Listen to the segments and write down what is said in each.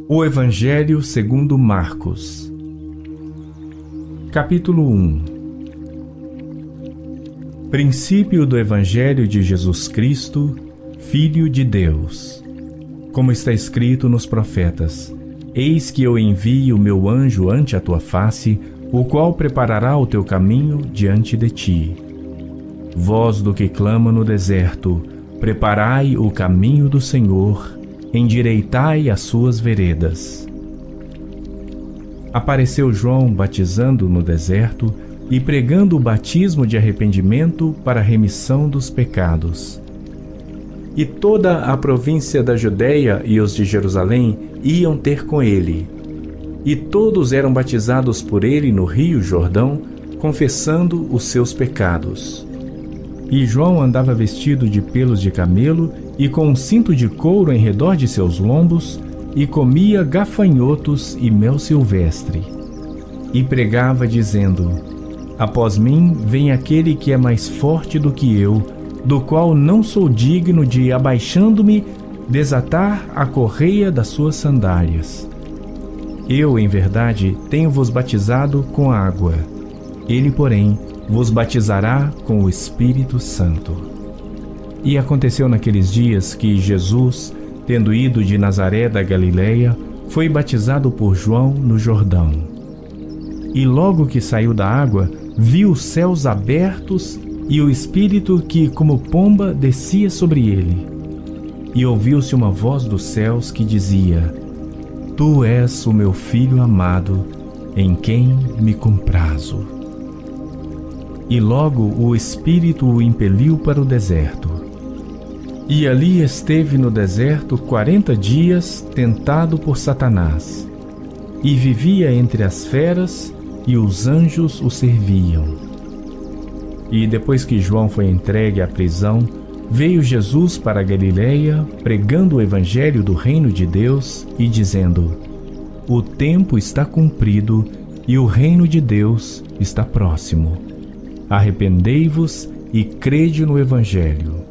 O Evangelho segundo Marcos. Capítulo 1. Princípio do Evangelho de Jesus Cristo, Filho de Deus. Como está escrito nos profetas: Eis que eu envio o meu anjo ante a tua face, o qual preparará o teu caminho diante de ti. Voz do que clama no deserto: preparai o caminho do Senhor, endireitai as suas veredas. Apareceu João batizando no deserto e pregando o batismo de arrependimento para a remissão dos pecados. E toda a província da Judéia e os de Jerusalém iam ter com ele. E todos eram batizados por ele no rio Jordão, confessando os seus pecados. E João andava vestido de pelos de camelo e com um cinto de couro em redor de seus lombos, e comia gafanhotos e mel silvestre. E pregava dizendo: Após mim vem aquele que é mais forte do que eu, do qual não sou digno de, abaixando-me, desatar a correia das suas sandálias. Eu, em verdade, tenho-vos batizado com água. Ele, porém, vos batizará com o Espírito Santo. E aconteceu naqueles dias que Jesus, tendo ido de Nazaré da Galileia, foi batizado por João no Jordão. E logo que saiu da água, viu os céus abertos e o Espírito que, como pomba, descia sobre ele. E ouviu-se uma voz dos céus que dizia: Tu és o meu Filho amado, em quem me comprazo. E logo o Espírito o impeliu para o deserto. E ali esteve no deserto 40 dias, tentado por Satanás. E vivia entre as feras, e os anjos o serviam. E depois que João foi entregue à prisão, veio Jesus para a Galileia, pregando o Evangelho do Reino de Deus e dizendo: O tempo está cumprido e o Reino de Deus está próximo. Arrependei-vos e crede no Evangelho.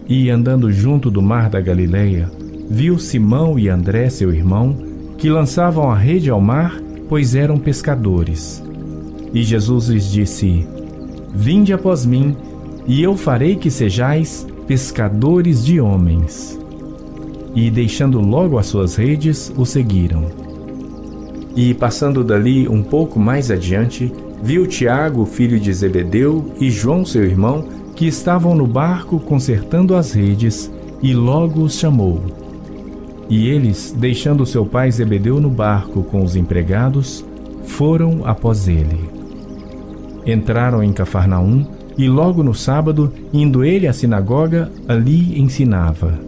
E andando junto do mar da Galileia, viu Simão e André, seu irmão, que lançavam a rede ao mar, pois eram pescadores. E Jesus lhes disse: Vinde após mim, e eu farei que sejais pescadores de homens. E deixando logo as suas redes, o seguiram. E passando dali um pouco mais adiante, viu Tiago, filho de Zebedeu, e João, seu irmão, que estavam no barco consertando as redes, e logo os chamou. E eles, deixando seu pai Zebedeu no barco com os empregados, foram após ele. Entraram em Cafarnaum, e logo no sábado, indo ele à sinagoga, ali ensinava.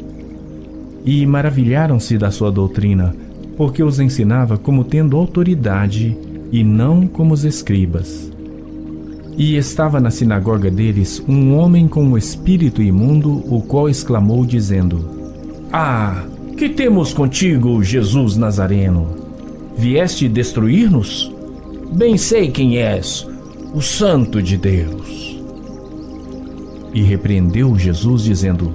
E maravilharam-se da sua doutrina, porque os ensinava como tendo autoridade, e não como os escribas. E estava na sinagoga deles um homem com um espírito imundo, o qual exclamou dizendo: Ah, que temos contigo, Jesus Nazareno? Vieste destruir-nos? Bem sei quem és, o Santo de Deus. E repreendeu Jesus dizendo: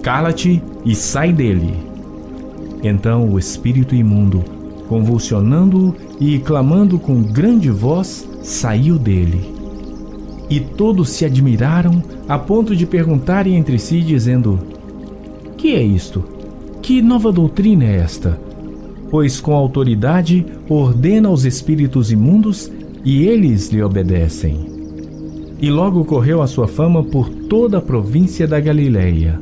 Cala-te e sai dele. Então o espírito imundo, convulsionando-o e clamando com grande voz, saiu dele. E todos se admiraram, a ponto de perguntarem entre si, dizendo: Que é isto? Que nova doutrina é esta? Pois com autoridade ordena aos espíritos imundos, e eles lhe obedecem. E logo correu a sua fama por toda a província da Galileia.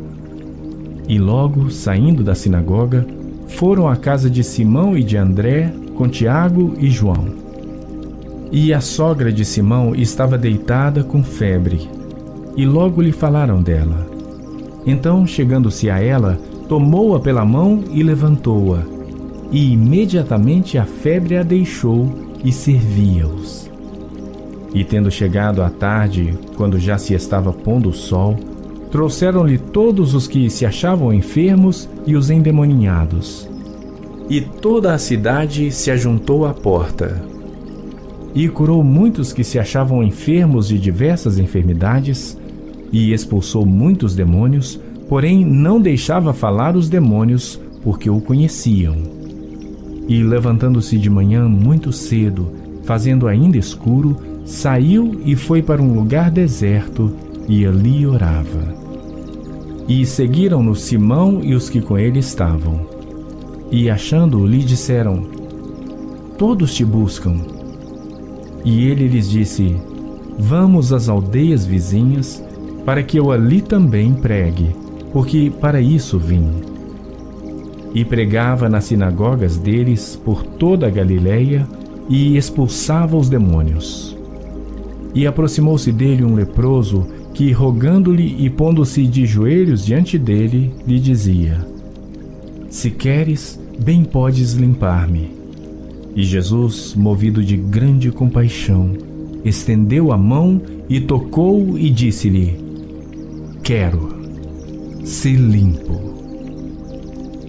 E logo, saindo da sinagoga, foram à casa de Simão e de André, com Tiago e João. E a sogra de Simão estava deitada com febre, e logo lhe falaram dela. Então, chegando-se a ela, tomou-a pela mão e levantou-a, e imediatamente a febre a deixou e servia-os. E tendo chegado à tarde, quando já se estava pondo o sol, trouxeram-lhe todos os que se achavam enfermos e os endemoninhados. E toda a cidade se ajuntou à porta. E curou muitos que se achavam enfermos de diversas enfermidades, e expulsou muitos demônios, porém não deixava falar os demônios, porque o conheciam. E levantando-se de manhã muito cedo, fazendo ainda escuro, saiu e foi para um lugar deserto, e ali orava. E seguiram-no Simão e os que com ele estavam. E achando-o, lhe disseram: Todos te buscam. E ele lhes disse: Vamos às aldeias vizinhas, para que eu ali também pregue, porque para isso vim. E pregava nas sinagogas deles por toda a Galileia, e expulsava os demônios. E aproximou-se dele um leproso, que, rogando-lhe e pondo-se de joelhos diante dele, lhe dizia: Se queres, bem podes limpar-me. E Jesus, movido de grande compaixão, estendeu a mão e tocou-o e disse-lhe: Quero, ser limpo.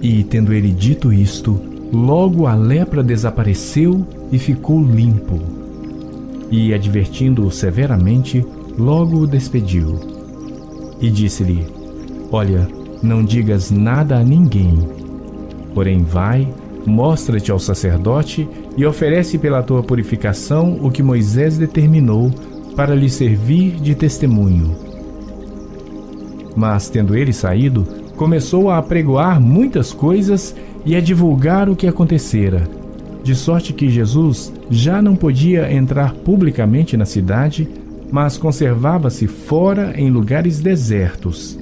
E, tendo ele dito isto, logo a lepra desapareceu e ficou limpo. E, advertindo-o severamente, logo o despediu. E disse-lhe: Olha, não digas nada a ninguém. Porém vai, mostra-te ao sacerdote e oferece pela tua purificação o que Moisés determinou para lhe servir de testemunho. Mas, tendo ele saído, começou a apregoar muitas coisas e a divulgar o que acontecera, de sorte que Jesus já não podia entrar publicamente na cidade, mas conservava-se fora em lugares desertos,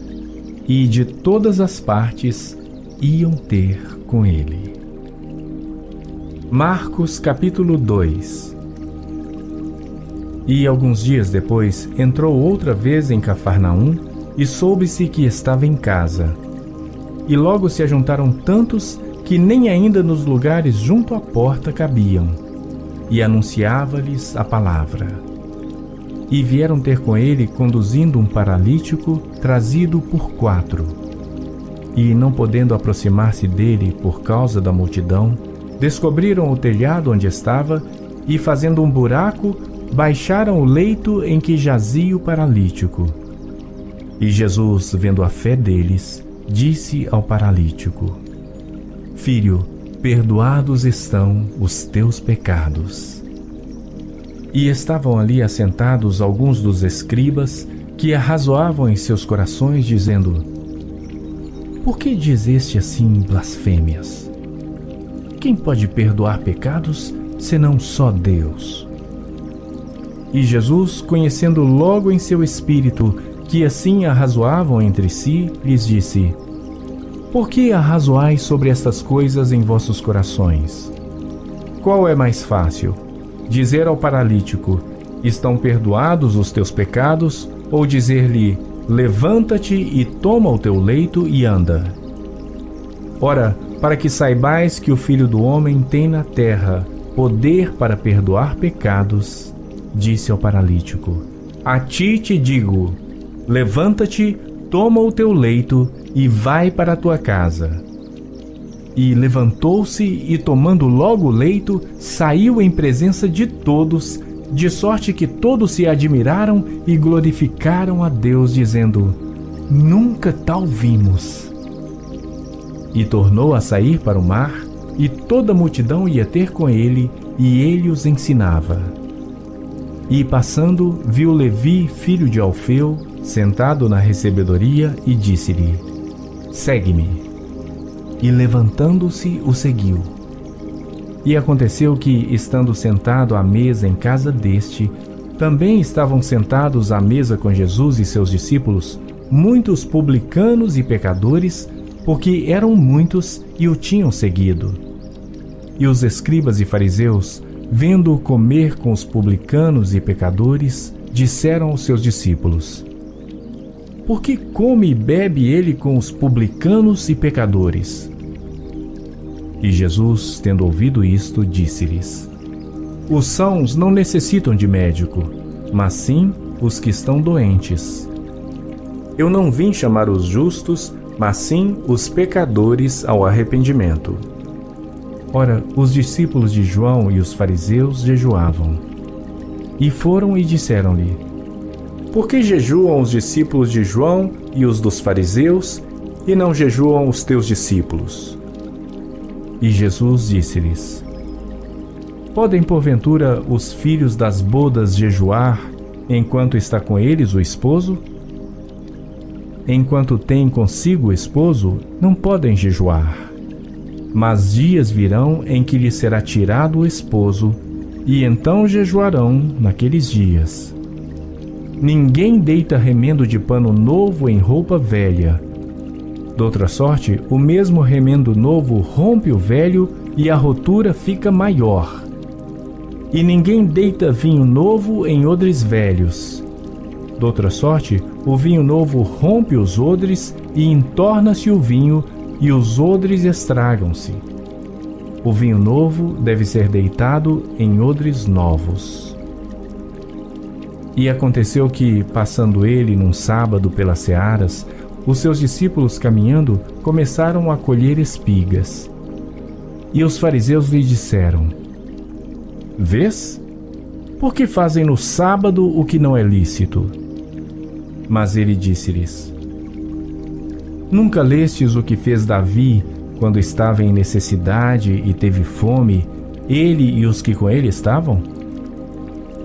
e de todas as partes iam ter com ele. Marcos capítulo 2. E alguns dias depois entrou outra vez em Cafarnaum, e soube-se que estava em casa. E logo se ajuntaram tantos que nem ainda nos lugares junto à porta cabiam, e anunciava-lhes a palavra. E vieram ter com ele conduzindo um paralítico trazido por 4. E, não podendo aproximar-se dele por causa da multidão, descobriram o telhado onde estava e, fazendo um buraco, baixaram o leito em que jazia o paralítico. E Jesus, vendo a fé deles, disse ao paralítico: Filho, perdoados estão os teus pecados. E estavam ali assentados alguns dos escribas, que arrazoavam em seus corações, dizendo: Por que diz este assim blasfêmias? Quem pode perdoar pecados, senão só Deus? E Jesus, conhecendo logo em seu espírito que assim arrazoavam entre si, lhes disse: Por que arrazoais sobre estas coisas em vossos corações? Qual é mais fácil, dizer ao paralítico: Estão perdoados os teus pecados, ou dizer-lhe: Levanta-te e toma o teu leito e anda? Ora, para que saibais que o Filho do Homem tem na terra poder para perdoar pecados, disse ao paralítico: A ti te digo, levanta-te, toma o teu leito e vai para a tua casa. E levantou-se e, tomando logo o leito, saiu em presença de todos, de sorte que todos se admiraram e glorificaram a Deus, dizendo: Nunca tal vimos. E tornou a sair para o mar, e toda a multidão ia ter com ele, e ele os ensinava. E passando, viu Levi, filho de Alfeu, sentado na recebedoria, e disse-lhe: Segue-me. E levantando-se, o seguiu. E aconteceu que, estando sentado à mesa em casa deste, também estavam sentados à mesa com Jesus e seus discípulos muitos publicanos e pecadores, porque eram muitos e o tinham seguido. E os escribas e fariseus, vendo-o comer com os publicanos e pecadores, disseram aos seus discípulos: Por que come e bebe ele com os publicanos e pecadores? E Jesus, tendo ouvido isto, disse-lhes: Os sãos não necessitam de médico, mas sim os que estão doentes. Eu não vim chamar os justos, mas sim os pecadores ao arrependimento. Ora, os discípulos de João e os fariseus jejuavam. E foram e disseram-lhe: Por que jejuam os discípulos de João e os dos fariseus, e não jejuam os teus discípulos? E Jesus disse-lhes: Podem porventura os filhos das bodas jejuar enquanto está com eles o esposo? Enquanto têm consigo o esposo, não podem jejuar. Mas dias virão em que lhes será tirado o esposo, e então jejuarão naqueles dias. Ninguém deita remendo de pano novo em roupa velha. Doutra sorte, o mesmo remendo novo rompe o velho e a rotura fica maior. E ninguém deita vinho novo em odres velhos. Doutra sorte, o vinho novo rompe os odres e entorna-se o vinho, e os odres estragam-se. O vinho novo deve ser deitado em odres novos. E aconteceu que, passando ele num sábado pelas searas, os seus discípulos caminhando começaram a colher espigas. E os fariseus lhe disseram: Vês? Por que fazem no sábado o que não é lícito? Mas ele disse-lhes: Nunca lestes o que fez Davi quando estava em necessidade e teve fome, ele e os que com ele estavam?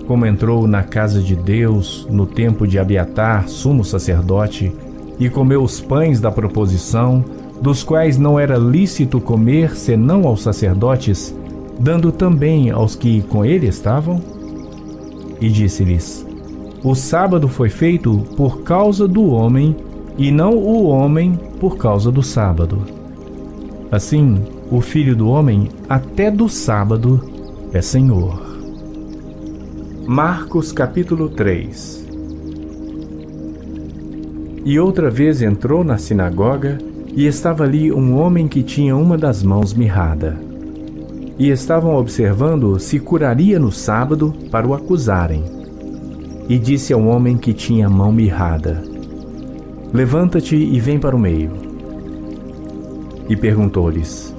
Como entrou na casa de Deus no tempo de Abiatar, sumo sacerdote, e comeu os pães da proposição, dos quais não era lícito comer senão aos sacerdotes, dando também aos que com ele estavam? E disse-lhes: O sábado foi feito por causa do homem, e não o homem por causa do sábado. Assim, o Filho do Homem, até do sábado, é Senhor. Marcos capítulo 3. E outra vez entrou na sinagoga, e estava ali um homem que tinha uma das mãos mirrada. E estavam observando se curaria no sábado para o acusarem. E disse ao homem que tinha a mão mirrada: Levanta-te e vem para o meio. E perguntou-lhes: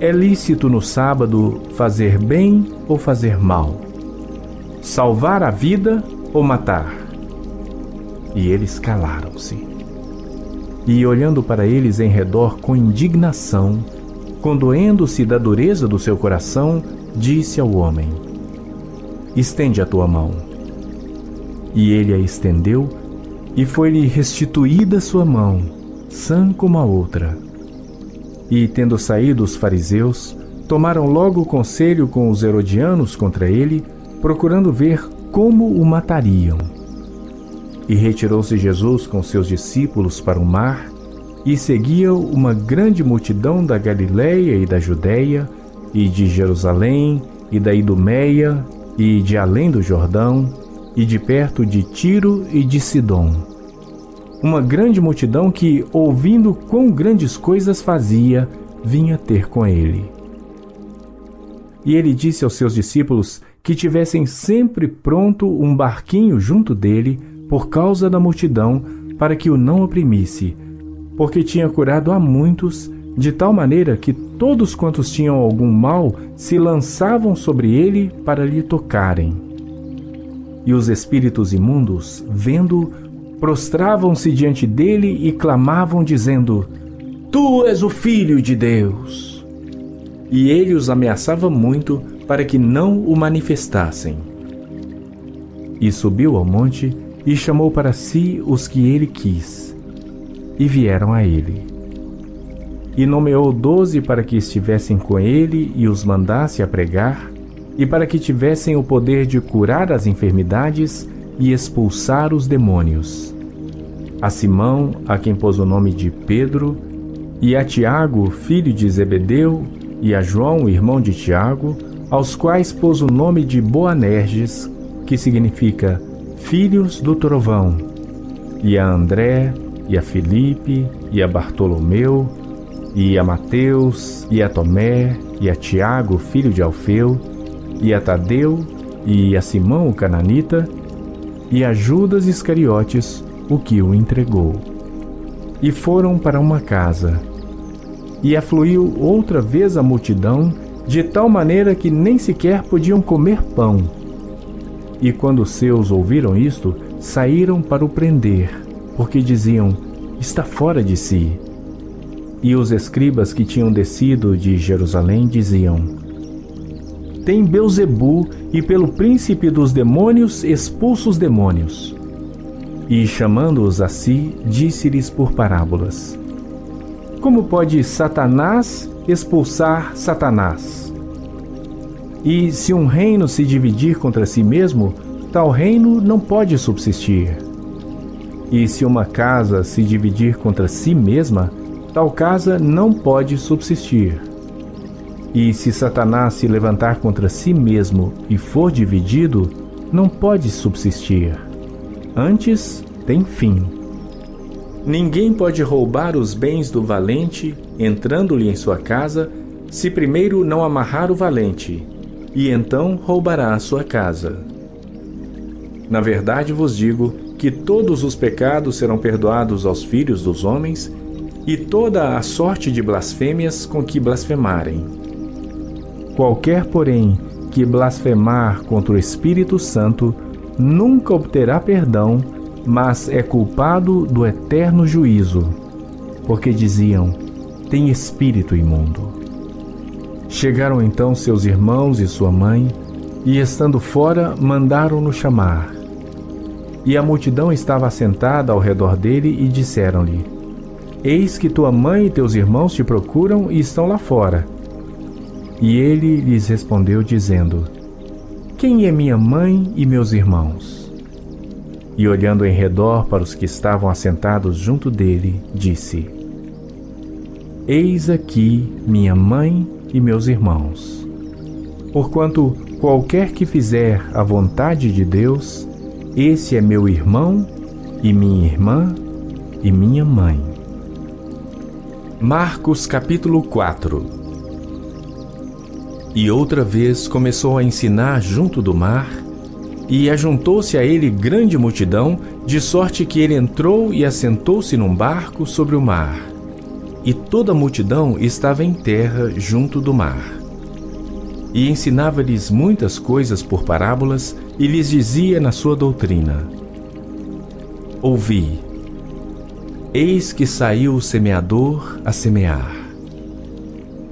É lícito no sábado fazer bem ou fazer mal? Salvar a vida ou matar? E eles calaram-se. E olhando para eles em redor com indignação, condoendo-se da dureza do seu coração, disse ao homem: Estende a tua mão. E ele a estendeu, e foi-lhe restituída sua mão, sã como a outra. E, tendo saído os fariseus, tomaram logo conselho com os herodianos contra ele, procurando ver como o matariam. E retirou-se Jesus com seus discípulos para o mar, e seguia-o uma grande multidão da Galiléia e da Judéia, e de Jerusalém, e da Idumeia, e de além do Jordão, e de perto de Tiro e de Sidom. Uma grande multidão que, ouvindo quão grandes coisas fazia, vinha ter com ele. E ele disse aos seus discípulos que tivessem sempre pronto um barquinho junto dele, por causa da multidão, para que o não oprimisse, porque tinha curado a muitos, de tal maneira que todos quantos tinham algum mal se lançavam sobre ele para lhe tocarem. E os espíritos imundos, vendo-o, prostravam-se diante dele e clamavam, dizendo: Tu és o Filho de Deus. E ele os ameaçava muito para que não o manifestassem. E subiu ao monte e chamou para si os que ele quis, e vieram a ele. E nomeou 12 para que estivessem com ele e os mandasse a pregar, e para que tivessem o poder de curar as enfermidades e expulsar os demônios. A Simão, a quem pôs o nome de Pedro, e a Tiago, filho de Zebedeu, e a João, irmão de Tiago, aos quais pôs o nome de Boanerges, que significa Filhos do Trovão, e a André, e a Filipe, e a Bartolomeu, e a Mateus, e a Tomé, e a Tiago, filho de Alfeu, e a Tadeu, e a Simão o cananita, e a Judas Iscariotes, o que o entregou. E foram para uma casa. E afluiu outra vez a multidão, de tal maneira que nem sequer podiam comer pão. E quando os seus ouviram isto, saíram para o prender, porque diziam: Está fora de si. E os escribas que tinham descido de Jerusalém diziam: tem Belzebu, e pelo príncipe dos demônios expulsa os demônios. E chamando-os a si, disse-lhes por parábolas: como pode Satanás expulsar Satanás? E se um reino se dividir contra si mesmo, tal reino não pode subsistir. E se uma casa se dividir contra si mesma, tal casa não pode subsistir. E se Satanás se levantar contra si mesmo e for dividido, não pode subsistir. Antes, tem fim. Ninguém pode roubar os bens do valente, entrando-lhe em sua casa, se primeiro não amarrar o valente, e então roubará a sua casa. Na verdade vos digo que todos os pecados serão perdoados aos filhos dos homens, e toda a sorte de blasfêmias com que blasfemarem. Qualquer, porém, que blasfemar contra o Espírito Santo, nunca obterá perdão, mas é culpado do eterno juízo, porque diziam: tem espírito imundo. Chegaram então seus irmãos e sua mãe, e estando fora, mandaram-no chamar. E a multidão estava assentada ao redor dele, e disseram-lhe: eis que tua mãe e teus irmãos te procuram e estão lá fora. E ele lhes respondeu, dizendo: quem é minha mãe e meus irmãos? E olhando em redor para os que estavam assentados junto dele, disse: eis aqui minha mãe e meus irmãos. Porquanto qualquer que fizer a vontade de Deus, esse é meu irmão e minha irmã e minha mãe. Marcos capítulo 4. E outra vez começou a ensinar junto do mar, e ajuntou-se a ele grande multidão, de sorte que ele entrou e assentou-se num barco sobre o mar. E toda a multidão estava em terra junto do mar. E ensinava-lhes muitas coisas por parábolas, e lhes dizia na sua doutrina: ouvi, eis que saiu o semeador a semear.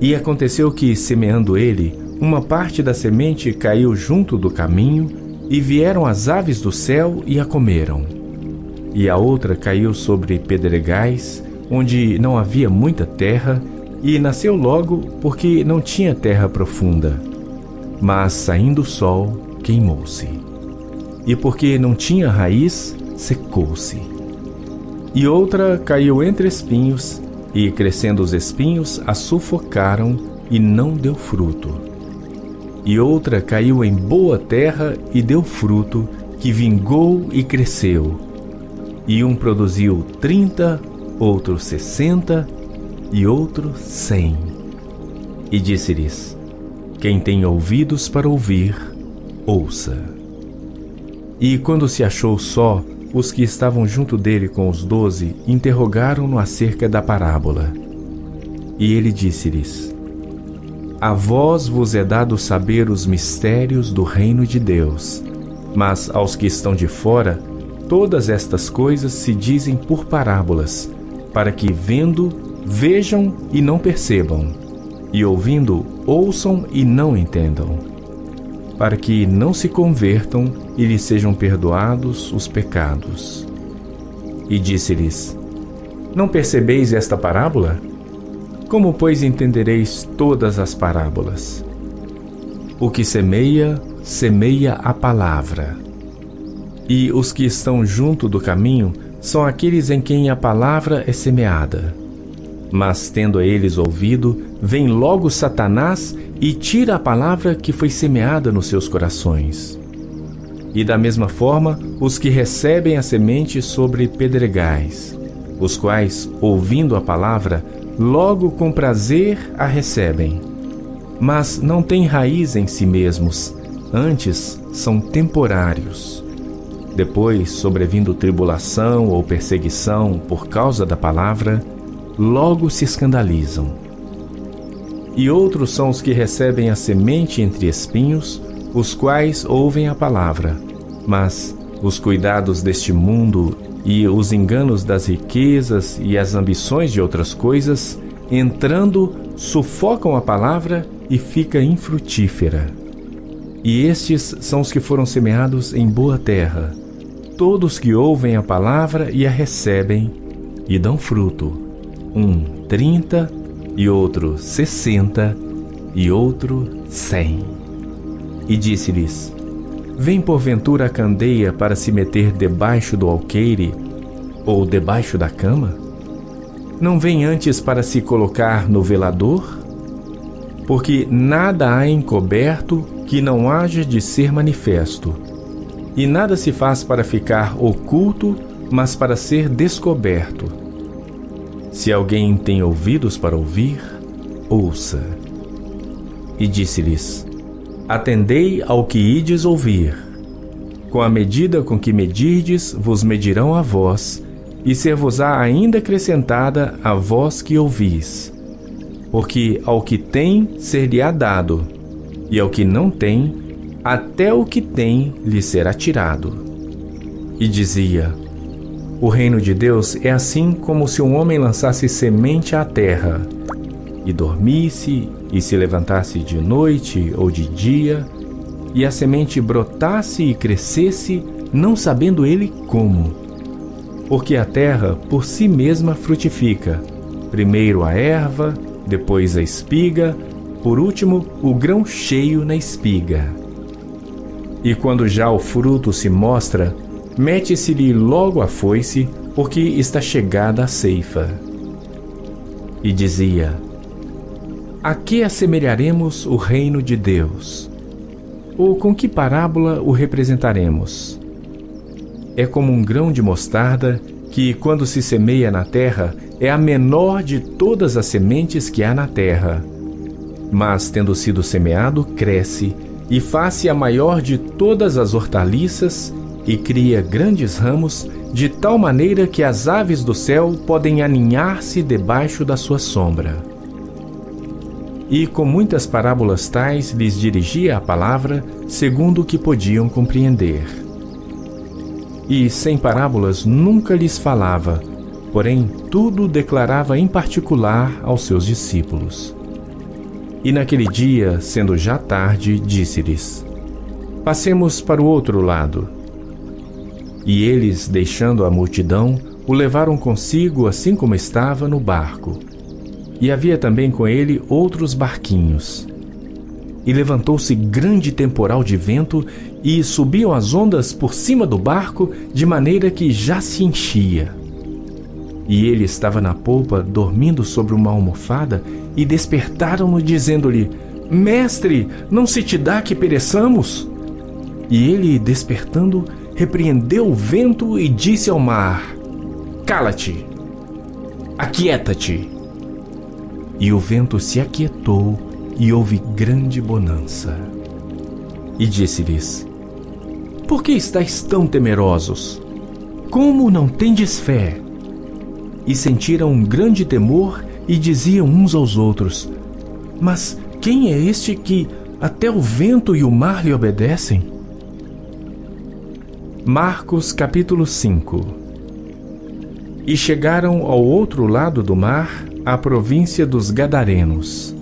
E aconteceu que, semeando ele, uma parte da semente caiu junto do caminho, e vieram as aves do céu e a comeram. E a outra caiu sobre pedregais, onde não havia muita terra, e nasceu logo, porque não tinha terra profunda. Mas, saindo o sol, queimou-se. E porque não tinha raiz, secou-se. E outra caiu entre espinhos, e crescendo os espinhos, a sufocaram, e não deu fruto. E outra caiu em boa terra e deu fruto, que vingou e cresceu. E um produziu 30, outro 60, e outro 100. E disse-lhes: quem tem ouvidos para ouvir, ouça. E quando se achou só, os que estavam junto dele com os 12 interrogaram-no acerca da parábola. E ele disse-lhes: a vós vos é dado saber os mistérios do reino de Deus, mas aos que estão de fora, todas estas coisas se dizem por parábolas, para que, vendo, vejam e não percebam, e ouvindo, ouçam e não entendam, para que não se convertam e lhes sejam perdoados os pecados. E disse-lhes: não percebeis esta parábola? Como, pois, entendereis todas as parábolas? O que semeia, semeia a palavra. E os que estão junto do caminho são aqueles em quem a palavra é semeada. Mas, tendo eles ouvido, vem logo Satanás e tira a palavra que foi semeada nos seus corações. E da mesma forma, os que recebem a semente sobre pedregais, os quais, ouvindo a palavra, logo com prazer a recebem, mas não têm raiz em si mesmos, antes são temporários. Depois, sobrevindo tribulação ou perseguição por causa da palavra, logo se escandalizam. E outros são os que recebem a semente entre espinhos, os quais ouvem a palavra, mas os cuidados deste mundo e os enganos das riquezas e as ambições de outras coisas entrando, sufocam a palavra e fica infrutífera. E estes são os que foram semeados em boa terra, todos que ouvem a palavra e a recebem, e dão fruto, 30, e outro 60, e outro 100. E disse-lhes: Vem porventura a candeia para se meter debaixo do alqueire, ou debaixo da cama? Não vem antes para se colocar no velador? Porque nada há encoberto que não haja de ser manifesto, e nada se faz para ficar oculto, mas para ser descoberto. Se alguém tem ouvidos para ouvir, ouça. E disse-lhes: Atendei ao que ides ouvir. Com a medida com que medirdes, vos medirão a vós, e ser-vos-á ainda acrescentada a vós que ouvis. Porque ao que tem, ser-lhe-á dado, e ao que não tem, até o que tem lhe será tirado. E dizia: O reino de Deus é assim como se um homem lançasse semente à terra, e dormisse, e se levantasse de noite ou de dia, e a semente brotasse e crescesse, não sabendo ele como. Porque a terra por si mesma frutifica, primeiro a erva, depois a espiga, por último o grão cheio na espiga. E quando já o fruto se mostra, mete-se-lhe logo a foice, porque está chegada a ceifa. E dizia: A que assemelharemos o reino de Deus? Ou com que parábola o representaremos? É como um grão de mostarda que, quando se semeia na terra, é a menor de todas as sementes que há na terra. Mas, tendo sido semeado, cresce e faz-se a maior de todas as hortaliças e cria grandes ramos, de tal maneira que as aves do céu podem aninhar-se debaixo da sua sombra. E com muitas parábolas tais lhes dirigia a palavra, segundo o que podiam compreender. E sem parábolas nunca lhes falava, porém tudo declarava em particular aos seus discípulos. E naquele dia, sendo já tarde, disse-lhes: Passemos para o outro lado. E eles, deixando a multidão, o levaram consigo assim como estava no barco. E havia também com ele outros barquinhos. E levantou-se grande temporal de vento, e subiam as ondas por cima do barco, de maneira que já se enchia. E ele estava na polpa, dormindo sobre uma almofada, e despertaram-no, dizendo-lhe: Mestre, não se te dá que pereçamos? E ele, despertando, repreendeu o vento e disse ao mar: Cala-te, aquieta-te. E o vento se aquietou, e houve grande bonança. E disse-lhes: Por que estáis tão temerosos? Como não tendes fé? E sentiram um grande temor, e diziam uns aos outros: Mas quem é este que até o vento e o mar lhe obedecem? Marcos capítulo 5. E chegaram ao outro lado do mar, à província dos Gadarenos.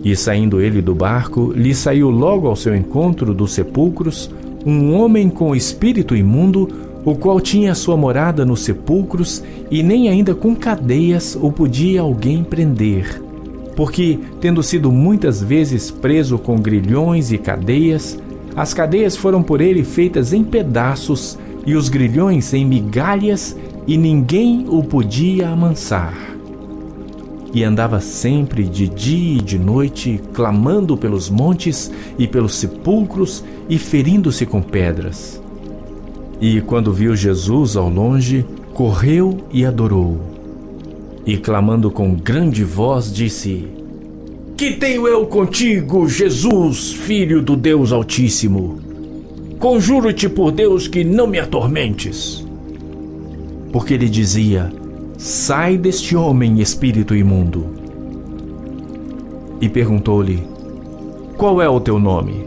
E saindo ele do barco, lhe saiu logo ao seu encontro dos sepulcros um homem com espírito imundo, o qual tinha sua morada nos sepulcros, e nem ainda com cadeias o podia alguém prender. Porque, tendo sido muitas vezes preso com grilhões e cadeias, as cadeias foram por ele feitas em pedaços, e os grilhões em migalhas, e ninguém o podia amansar. E andava sempre de dia e de noite, clamando pelos montes e pelos sepulcros, e ferindo-se com pedras. E quando viu Jesus ao longe, correu e adorou. E clamando com grande voz, disse: Que tenho eu contigo, Jesus, Filho do Deus Altíssimo? Conjuro-te por Deus que não me atormentes. Porque ele dizia: Sai deste homem, espírito imundo. E perguntou-lhe: Qual é o teu nome?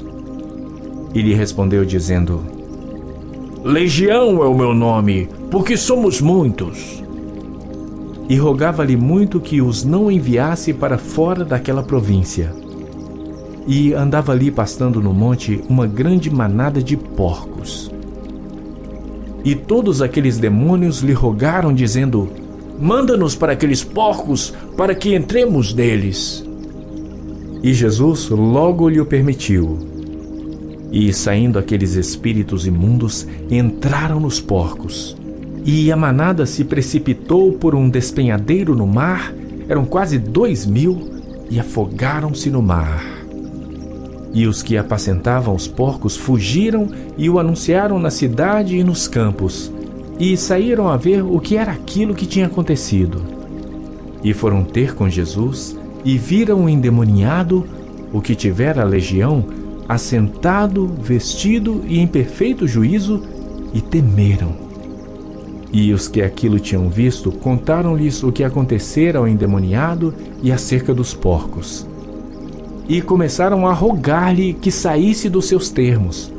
E lhe respondeu dizendo: Legião é o meu nome, porque somos muitos. e rogava-lhe muito que os não enviasse para fora daquela província. E andava ali pastando no monte uma grande manada de porcos. E todos aqueles demônios lhe rogaram, dizendo: manda-nos para aqueles porcos, para que entremos neles. E Jesus logo lhe o permitiu. E saindo aqueles espíritos imundos, entraram nos porcos. E a manada se precipitou por um despenhadeiro no mar, eram quase 2.000, e afogaram-se no mar. E os que apacentavam os porcos fugiram e o anunciaram na cidade e nos campos, e saíram a ver o que era aquilo que tinha acontecido. E foram ter com Jesus, e viram o endemoniado, o que tivera a legião, assentado, vestido e em perfeito juízo, e temeram. E os que aquilo tinham visto contaram-lhes o que acontecera ao endemoniado e acerca dos porcos. E começaram a rogar-lhe que saísse dos seus termos.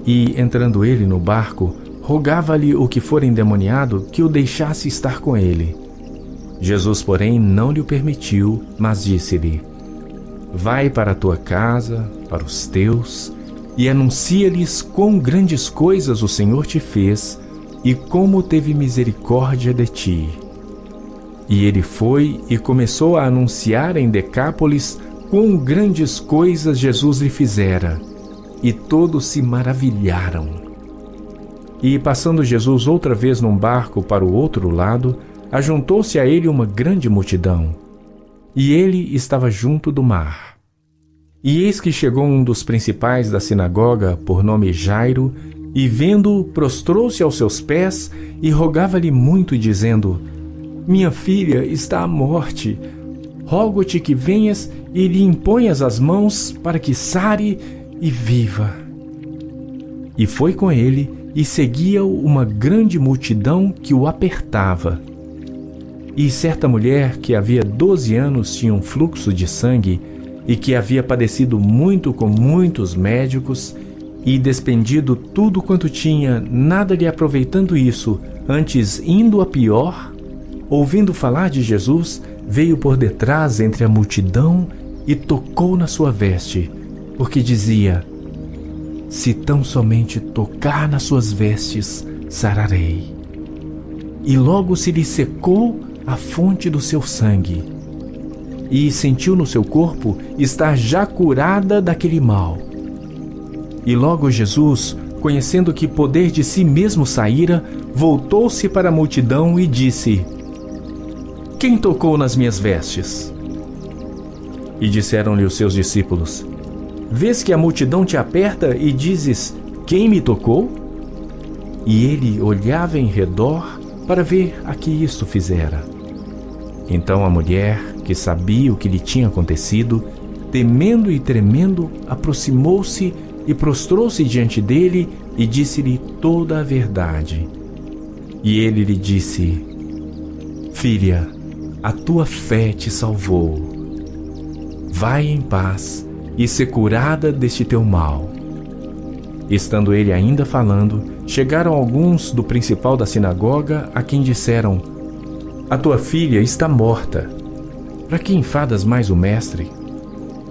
E, entrando ele no barco, rogava-lhe o que fora endemoniado que o deixasse estar com ele. Jesus, porém, não lhe o permitiu, mas disse-lhe: vai para a tua casa, para os teus, e anuncia-lhes quão grandes coisas o Senhor te fez, e como teve misericórdia de ti. E ele foi e começou a anunciar em Decápolis quão grandes coisas Jesus lhe fizera, e todos se maravilharam. E passando Jesus outra vez num barco para o outro lado, ajuntou-se a ele uma grande multidão, e ele estava junto do mar. E eis que chegou um dos principais da sinagoga, por nome Jairo, e vendo-o, prostrou-se aos seus pés e rogava-lhe muito, dizendo: minha filha está à morte. Rogo-te que venhas e lhe imponhas as mãos para que sare e viva. E foi com ele, e seguia-o uma grande multidão que o apertava. E certa mulher que havia 12 anos tinha um fluxo de sangue, e que havia padecido muito com muitos médicos, e despendido tudo quanto tinha, nada lhe aproveitando isso, antes indo a pior, ouvindo falar de Jesus, veio por detrás entre a multidão e tocou na sua veste, porque dizia: se tão somente tocar nas suas vestes, sararei. E logo se lhe secou a fonte do seu sangue, e sentiu no seu corpo estar já curada daquele mal. E logo Jesus, conhecendo que poder de si mesmo saíra, voltou-se para a multidão e disse: quem tocou nas minhas vestes? E disseram-lhe os seus discípulos: vês que a multidão te aperta e dizes: quem me tocou? E ele olhava em redor para ver a que isto fizera. Então a mulher, que sabia o que lhe tinha acontecido, temendo e tremendo, aproximou-se e prostrou-se diante dele e disse-lhe toda a verdade. E ele lhe disse: filha, a tua fé te salvou. Vai em paz e ser curada deste teu mal. Estando ele ainda falando, chegaram alguns do principal da sinagoga, a quem disseram: a tua filha está morta. Para que enfadas mais o mestre?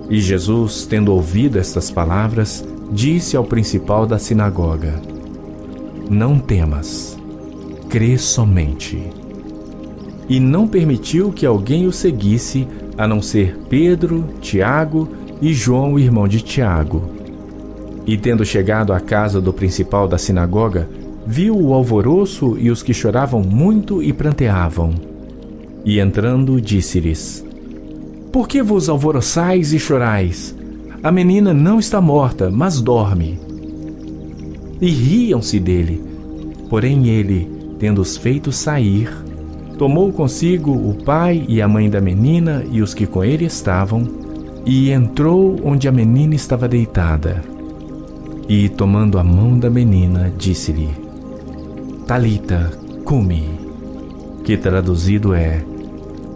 E Jesus, tendo ouvido estas palavras, disse ao principal da sinagoga: não temas, crê somente. E não permitiu que alguém o seguisse, a não ser Pedro, Tiago e João, irmão de Tiago. E tendo chegado à casa do principal da sinagoga, viu o alvoroço e os que choravam muito e pranteavam. E entrando, disse-lhes: por que vos alvoroçais e chorais? A menina não está morta, mas dorme. E riam-se dele. Porém ele, tendo-os feito sair, tomou consigo o pai e a mãe da menina e os que com ele estavam, e entrou onde a menina estava deitada. E, tomando a mão da menina, disse-lhe: Talita, cumi, que traduzido é: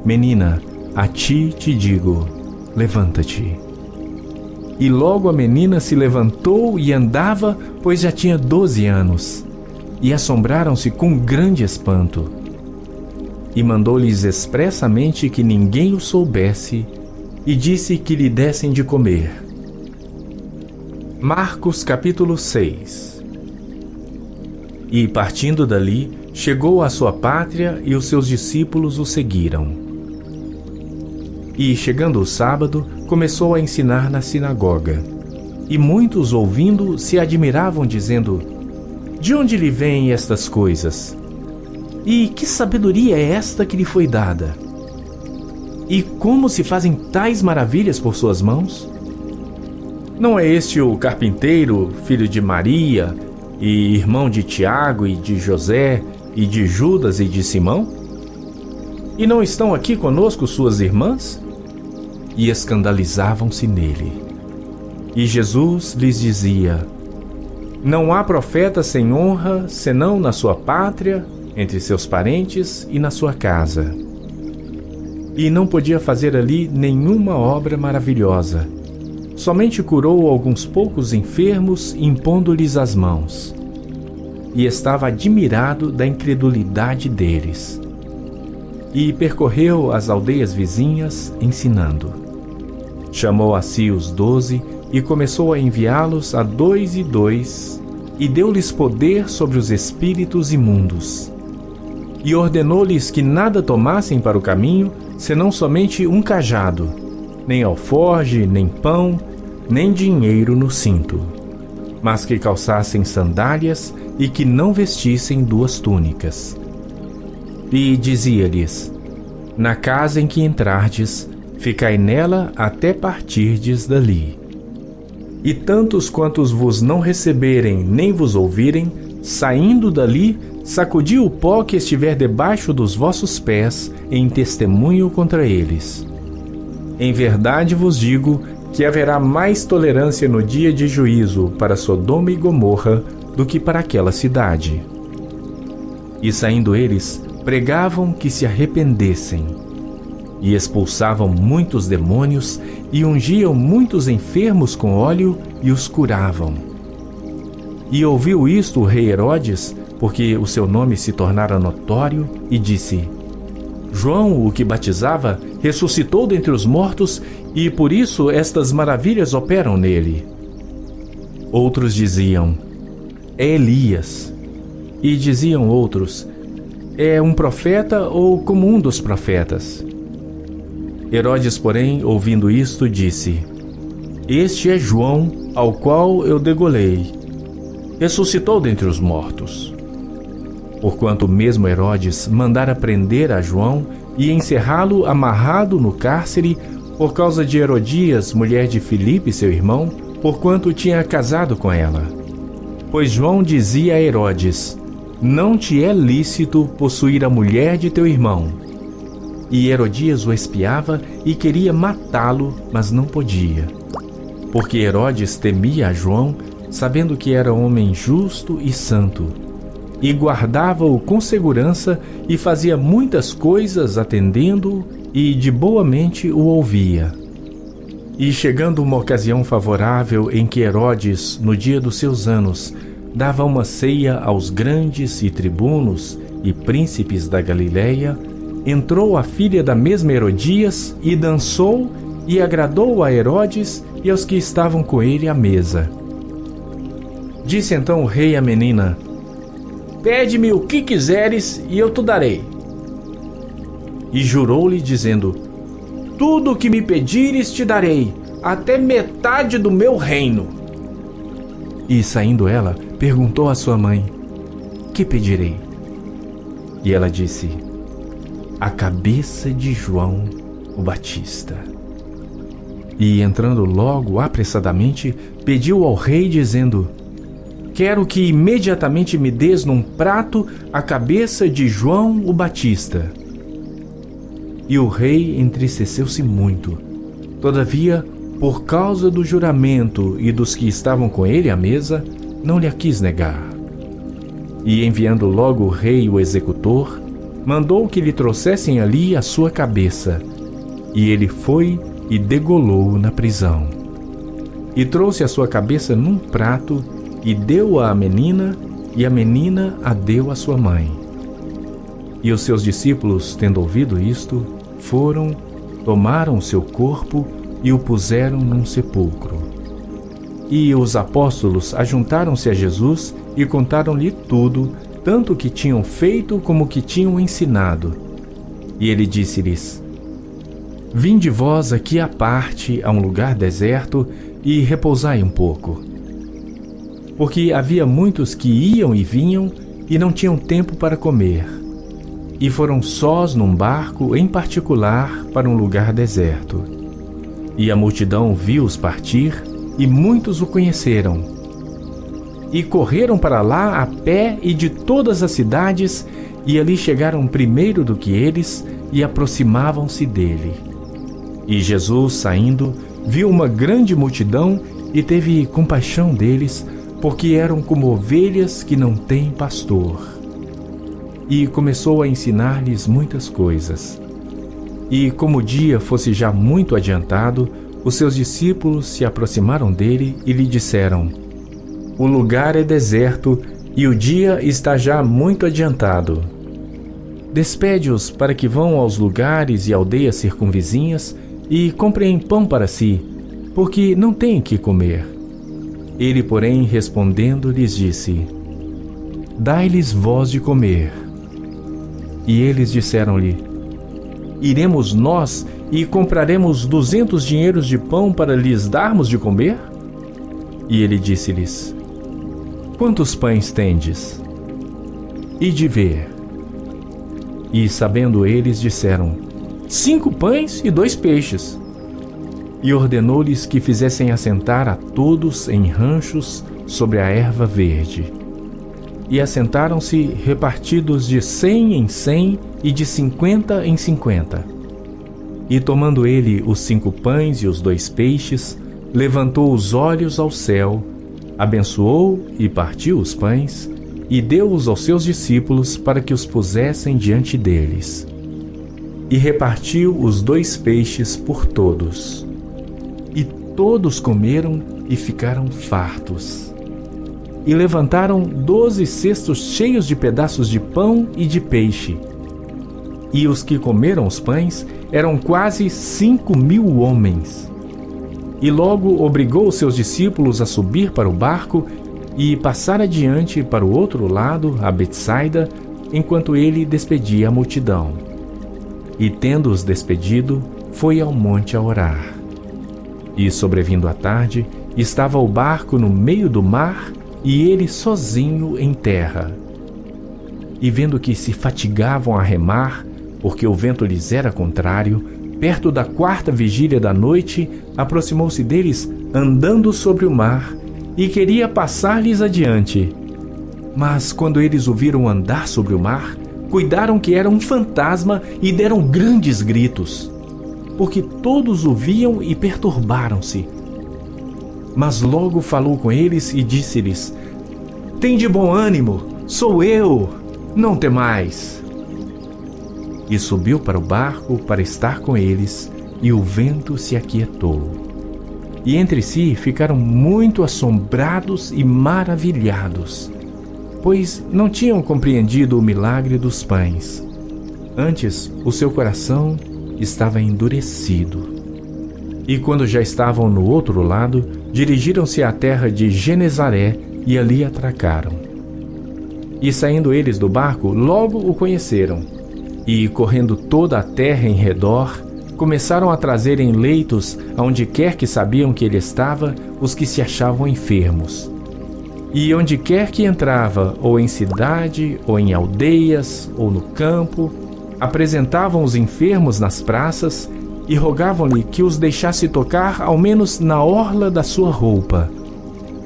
menina, a ti te digo, levanta-te. E logo a menina se levantou e andava, pois já tinha 12 anos, e assombraram-se com grande espanto. e mandou-lhes expressamente que ninguém o soubesse, e disse que lhe dessem de comer. Marcos capítulo 6. E partindo dali, chegou à sua pátria, e os seus discípulos o seguiram. E chegando o sábado, começou a ensinar na sinagoga. E muitos, ouvindo, se admiravam, dizendo: de onde lhe vêm estas coisas? E que sabedoria é esta que lhe foi dada? E como se fazem tais maravilhas por suas mãos? Não é este o carpinteiro, filho de Maria, e irmão de Tiago e de José, e de Judas e de Simão? E não estão aqui conosco suas irmãs? E escandalizavam-se nele. E Jesus lhes dizia: não há profeta sem honra, senão na sua pátria, entre seus parentes e na sua casa. E não podia fazer ali nenhuma obra maravilhosa. Somente curou alguns poucos enfermos, impondo-lhes as mãos. E estava admirado da incredulidade deles. E percorreu as aldeias vizinhas, ensinando. Chamou a si os 12 e começou a enviá-los a 2 e 2, e deu-lhes poder sobre os espíritos imundos. E ordenou-lhes que nada tomassem para o caminho, senão somente um cajado, nem alforge, nem pão, nem dinheiro no cinto, mas que calçassem sandálias e que não vestissem 2 túnicas. E dizia-lhes: na casa em que entrardes, ficai nela até partirdes dali. E tantos quantos vos não receberem nem vos ouvirem, saindo dali, sacudi o pó que estiver debaixo dos vossos pés, em testemunho contra eles. Em verdade vos digo que haverá mais tolerância no dia de juízo para Sodoma e Gomorra do que para aquela cidade. E saindo eles, pregavam que se arrependessem. E expulsavam muitos demônios, e ungiam muitos enfermos com óleo, e os curavam. E ouviu isto o rei Herodes, porque o seu nome se tornara notório, e disse: João, o que batizava, ressuscitou dentre os mortos, e por isso estas maravilhas operam nele. Outros diziam: é Elias. E diziam outros: é um profeta ou como um dos profetas. Herodes, porém, ouvindo isto, disse: este é João, ao qual eu degolei. Ressuscitou dentre os mortos. Porquanto mesmo Herodes mandara prender a João e encerrá-lo amarrado no cárcere por causa de Herodias, mulher de Filipe, seu irmão, porquanto tinha casado com ela. Pois João dizia a Herodes: não te é lícito possuir a mulher de teu irmão. E Herodias o espiava e queria matá-lo, mas não podia. Porque Herodes temia a João, sabendo que era homem justo e santo, e guardava-o com segurança e fazia muitas coisas atendendo-o, e de boa mente o ouvia. E chegando uma ocasião favorável em que Herodes, no dia dos seus anos, dava uma ceia aos grandes e tribunos e príncipes da Galileia, entrou a filha da mesma Herodias e dançou e agradou a Herodes e aos que estavam com ele à mesa. Disse então o rei à menina: pede-me o que quiseres e eu te darei. E jurou-lhe dizendo: tudo o que me pedires te darei, até metade do meu reino. E saindo ela, perguntou à sua mãe: que pedirei? E ela disse: a cabeça de João o Batista. E entrando logo apressadamente, pediu ao rei dizendo: quero que imediatamente me des num prato a cabeça de João o Batista. E o rei entristeceu-se muito. Todavia, por causa do juramento e dos que estavam com ele à mesa, não lhe a quis negar. E enviando logo o rei o executor, mandou que lhe trouxessem ali a sua cabeça. E ele foi e degolou-o na prisão. E trouxe a sua cabeça num prato, e deu-a à menina, e a menina a deu à sua mãe. E os seus discípulos, tendo ouvido isto, foram, tomaram seu corpo e o puseram num sepulcro. E os apóstolos ajuntaram-se a Jesus e contaram-lhe tudo, tanto o que tinham feito como o que tinham ensinado. E ele disse-lhes: Vinde vós aqui à parte, a um lugar deserto, e repousai um pouco. Porque havia muitos que iam e vinham, e não tinham tempo para comer. E foram sós num barco em particular para um lugar deserto. E a multidão viu-os partir, e muitos o conheceram. E correram para lá a pé e de todas as cidades, e ali chegaram primeiro do que eles, e aproximavam-se dele. E Jesus, saindo, viu uma grande multidão, e teve compaixão deles, porque eram como ovelhas que não têm pastor. E começou a ensinar-lhes muitas coisas. E como o dia fosse já muito adiantado, os seus discípulos se aproximaram dele e lhe disseram: O lugar é deserto e o dia está já muito adiantado. Despede-os para que vão aos lugares e aldeias circunvizinhas e comprem pão para si, porque não têm que comer. Ele, porém, respondendo, lhes disse: Dai-lhes vós de comer. E eles disseram-lhe: Iremos nós e compraremos 200 dinheiros de pão para lhes darmos de comer? E ele disse-lhes: Quantos pães tendes? Ide ver. E sabendo eles, disseram: 5 pães e 2 peixes. E ordenou-lhes que fizessem assentar a todos em ranchos sobre a erva verde. E assentaram-se repartidos de 100 em 100 e de 50 em 50. E tomando ele os 5 pães e os 2 peixes, levantou os olhos ao céu, abençoou e partiu os pães, e deu-os aos seus discípulos para que os pusessem diante deles. E repartiu os 2 peixes por todos. E todos comeram e ficaram fartos. E levantaram 12 cestos cheios de pedaços de pão e de peixe. E os que comeram os pães eram quase 5.000 homens. E logo obrigou os seus discípulos a subir para o barco e passar adiante para o outro lado, a Betsaida, enquanto ele despedia a multidão. E tendo-os despedido, foi ao monte a orar. E sobrevindo a tarde, estava o barco no meio do mar e ele sozinho em terra. E vendo que se fatigavam a remar, porque o vento lhes era contrário, perto da 4ª vigília da noite, aproximou-se deles andando sobre o mar e queria passar-lhes adiante. Mas quando eles o viram andar sobre o mar, cuidaram que era um fantasma e deram grandes gritos, porque todos o viam e perturbaram-se. Mas logo falou com eles e disse-lhes: Tende bom ânimo, sou eu, não temais. E subiu para o barco para estar com eles, e o vento se aquietou. E entre si ficaram muito assombrados e maravilhados, pois não tinham compreendido o milagre dos pães. Antes, o seu coração estava endurecido. E quando já estavam no outro lado, dirigiram-se à terra de Genezaré e ali atracaram. E saindo eles do barco, logo o conheceram. E, correndo toda a terra em redor, começaram a trazer em leitos, aonde quer que sabiam que ele estava, os que se achavam enfermos. E onde quer que entrava, ou em cidade, ou em aldeias, ou no campo, apresentavam os enfermos nas praças e rogavam-lhe que os deixasse tocar ao menos na orla da sua roupa.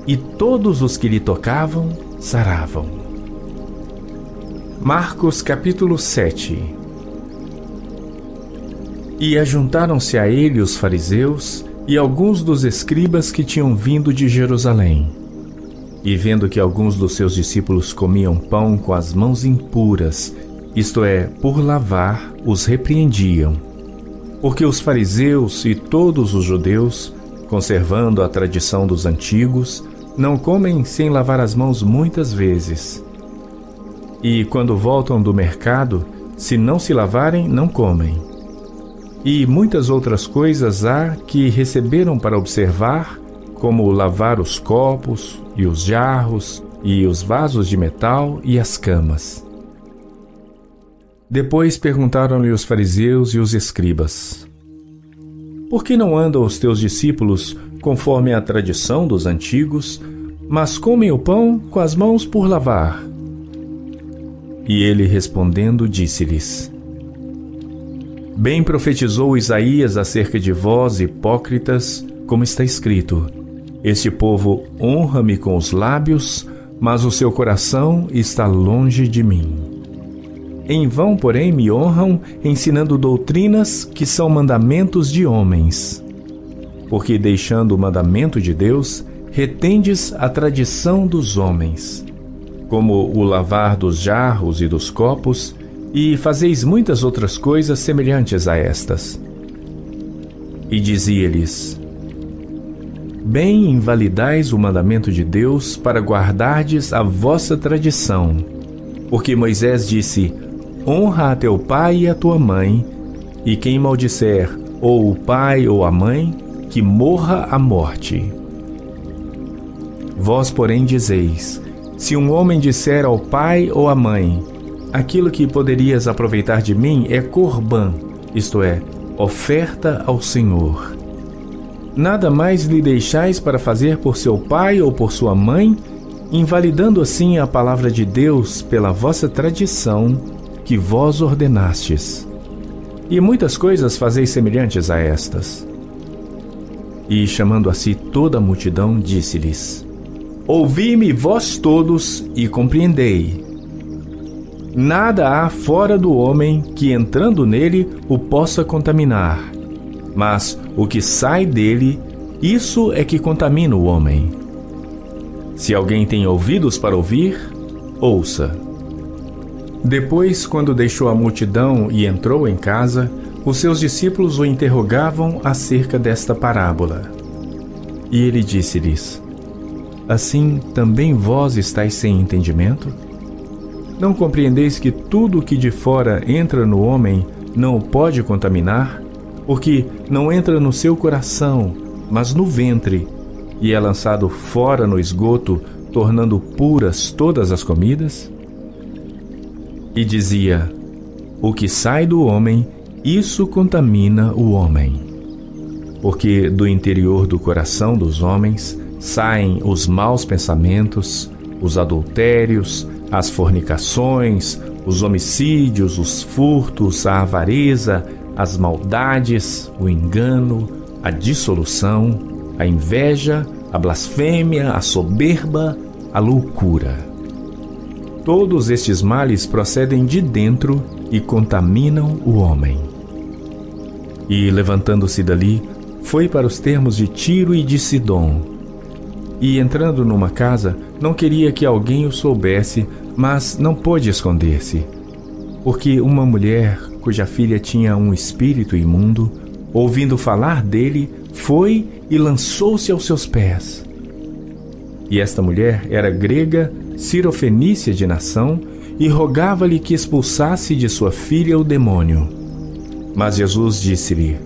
E todos os que lhe tocavam, saravam. Marcos capítulo 7. E ajuntaram-se a ele os fariseus e alguns dos escribas que tinham vindo de Jerusalém. E vendo que alguns dos seus discípulos comiam pão com as mãos impuras, isto é, por lavar, os repreendiam. Porque os fariseus e todos os judeus, conservando a tradição dos antigos, não comem sem lavar as mãos muitas vezes. E quando voltam do mercado, se não se lavarem, não comem. E muitas outras coisas há que receberam para observar, como lavar os copos, e os jarros, e os vasos de metal, e as camas. Depois perguntaram-lhe os fariseus e os escribas: Por que não andam os teus discípulos conforme a tradição dos antigos, mas comem o pão com as mãos por lavar? E ele respondendo disse-lhes: Bem profetizou Isaías acerca de vós, hipócritas, como está escrito: Este povo honra-me com os lábios, mas o seu coração está longe de mim. Em vão, porém, me honram, ensinando doutrinas que são mandamentos de homens. Porque, deixando o mandamento de Deus, retendes a tradição dos homens, como o lavar dos jarros e dos copos, e fazeis muitas outras coisas semelhantes a estas. E dizia-lhes: Bem invalidais o mandamento de Deus para guardardes a vossa tradição. Porque Moisés disse: Honra a teu pai e a tua mãe, e quem maldisser ou o pai ou a mãe, que morra a morte. Vós, porém, dizeis: Se um homem disser ao pai ou à mãe: Aquilo que poderias aproveitar de mim é corbã, isto é, oferta ao Senhor. Nada mais lhe deixais para fazer por seu pai ou por sua mãe, invalidando assim a palavra de Deus pela vossa tradição, que vós ordenastes. E muitas coisas fazeis semelhantes a estas. E, chamando a si toda a multidão, disse-lhes: Ouvi-me vós todos e compreendei. Nada há fora do homem que, entrando nele, o possa contaminar. Mas o que sai dele, isso é que contamina o homem. Se alguém tem ouvidos para ouvir, ouça. Depois, quando deixou a multidão e entrou em casa, os seus discípulos o interrogavam acerca desta parábola. E ele disse-lhes: Assim também vós estáis sem entendimento? Não compreendeis que tudo o que de fora entra no homem não o pode contaminar, porque não entra no seu coração, mas no ventre, e é lançado fora no esgoto, tornando puras todas as comidas? E dizia: O que sai do homem, isso contamina o homem. Porque do interior do coração dos homens saem os maus pensamentos, os adultérios, as fornicações, os homicídios, os furtos, a avareza, as maldades, o engano, a dissolução, a inveja, a blasfêmia, a soberba, a loucura. Todos estes males procedem de dentro e contaminam o homem. E, levantando-se dali, foi para os termos de Tiro e de Sidom. E, entrando numa casa, não queria que alguém o soubesse, mas não pôde esconder-se. Porque uma mulher, cuja filha tinha um espírito imundo, ouvindo falar dele, foi e lançou-se aos seus pés. E esta mulher era grega, cirofenícia de nação, e rogava-lhe que expulsasse de sua filha o demônio. Mas Jesus disse-lhe: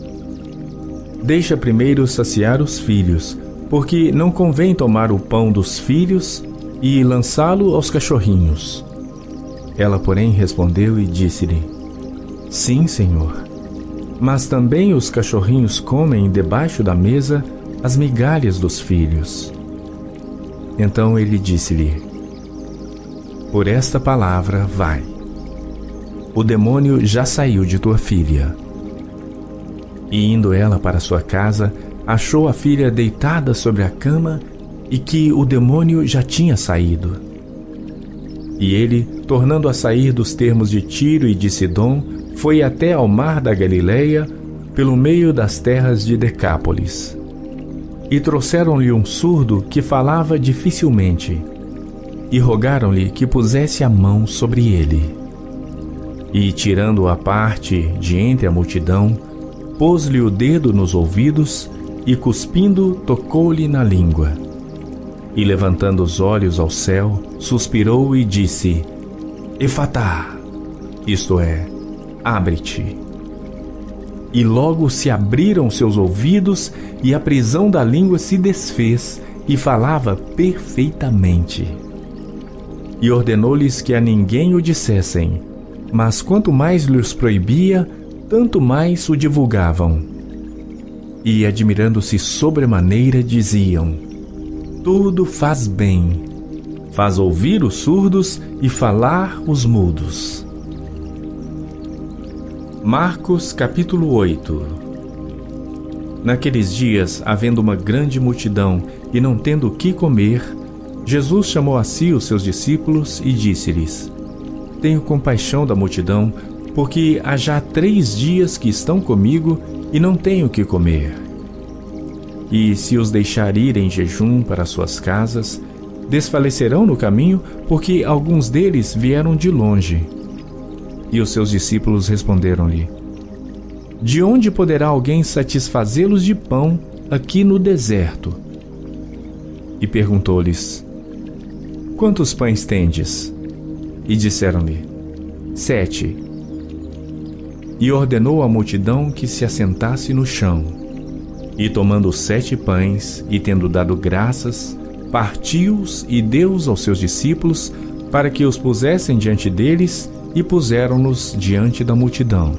Deixa primeiro saciar os filhos, porque não convém tomar o pão dos filhos e lançá-lo aos cachorrinhos. Ela, porém, respondeu e disse-lhe: Sim, Senhor, mas também os cachorrinhos comem debaixo da mesa as migalhas dos filhos. Então ele disse-lhe: Por esta palavra, vai. O demônio já saiu de tua filha. E indo ela para sua casa, achou a filha deitada sobre a cama e que o demônio já tinha saído. E ele, tornando a sair dos termos de Tiro e de Sidom, foi até ao mar da Galileia, pelo meio das terras de Decápolis. E trouxeram-lhe um surdo que falava dificilmente, e rogaram-lhe que pusesse a mão sobre ele. E, tirando-o à parte de entre a multidão, pôs-lhe o dedo nos ouvidos e, cuspindo, tocou-lhe na língua. E, levantando os olhos ao céu, suspirou e disse: Efatá, isto é, abre-te. E logo se abriram seus ouvidos, e a prisão da língua se desfez, e falava perfeitamente. E ordenou-lhes que a ninguém o dissessem, mas quanto mais lhes proibia, tanto mais o divulgavam. E admirando-se sobremaneira, diziam: tudo faz bem, faz ouvir os surdos e falar os mudos. Marcos capítulo 8. Naqueles dias, havendo uma grande multidão e não tendo o que comer, Jesus chamou a si os seus discípulos e disse-lhes: tenho compaixão da multidão, porque há já 3 dias que estão comigo e não tenho o que comer. E se os deixar ir em jejum para suas casas, desfalecerão no caminho, porque alguns deles vieram de longe. E os seus discípulos responderam-lhe: de onde poderá alguém satisfazê-los de pão aqui no deserto? E perguntou-lhes: quantos pães tendes? E disseram-lhe: 7. E ordenou à multidão que se assentasse no chão. E tomando os 7 pães, e tendo dado graças, partiu-os e deu-os aos seus discípulos, para que os pusessem diante deles, e puseram-nos diante da multidão.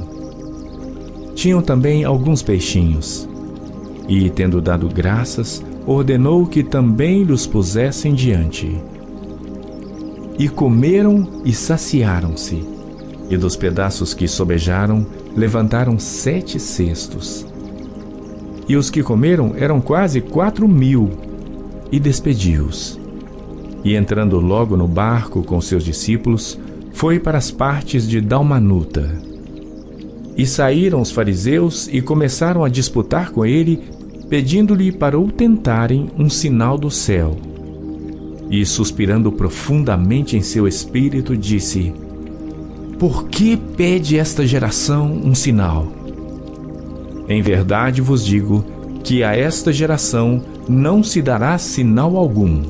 Tinham também alguns peixinhos. E, tendo dado graças, ordenou que também lhes pusessem diante. E comeram e saciaram-se, e dos pedaços que sobejaram, levantaram 7 cestos. E os que comeram eram quase 4.000, e despediu-os. E entrando logo no barco com seus discípulos, foi para as partes de Dalmanuta. E saíram os fariseus e começaram a disputar com ele, pedindo-lhe para o tentarem um sinal do céu. E suspirando profundamente em seu espírito, disse: por que pede esta geração um sinal? Em verdade vos digo que a esta geração não se dará sinal algum.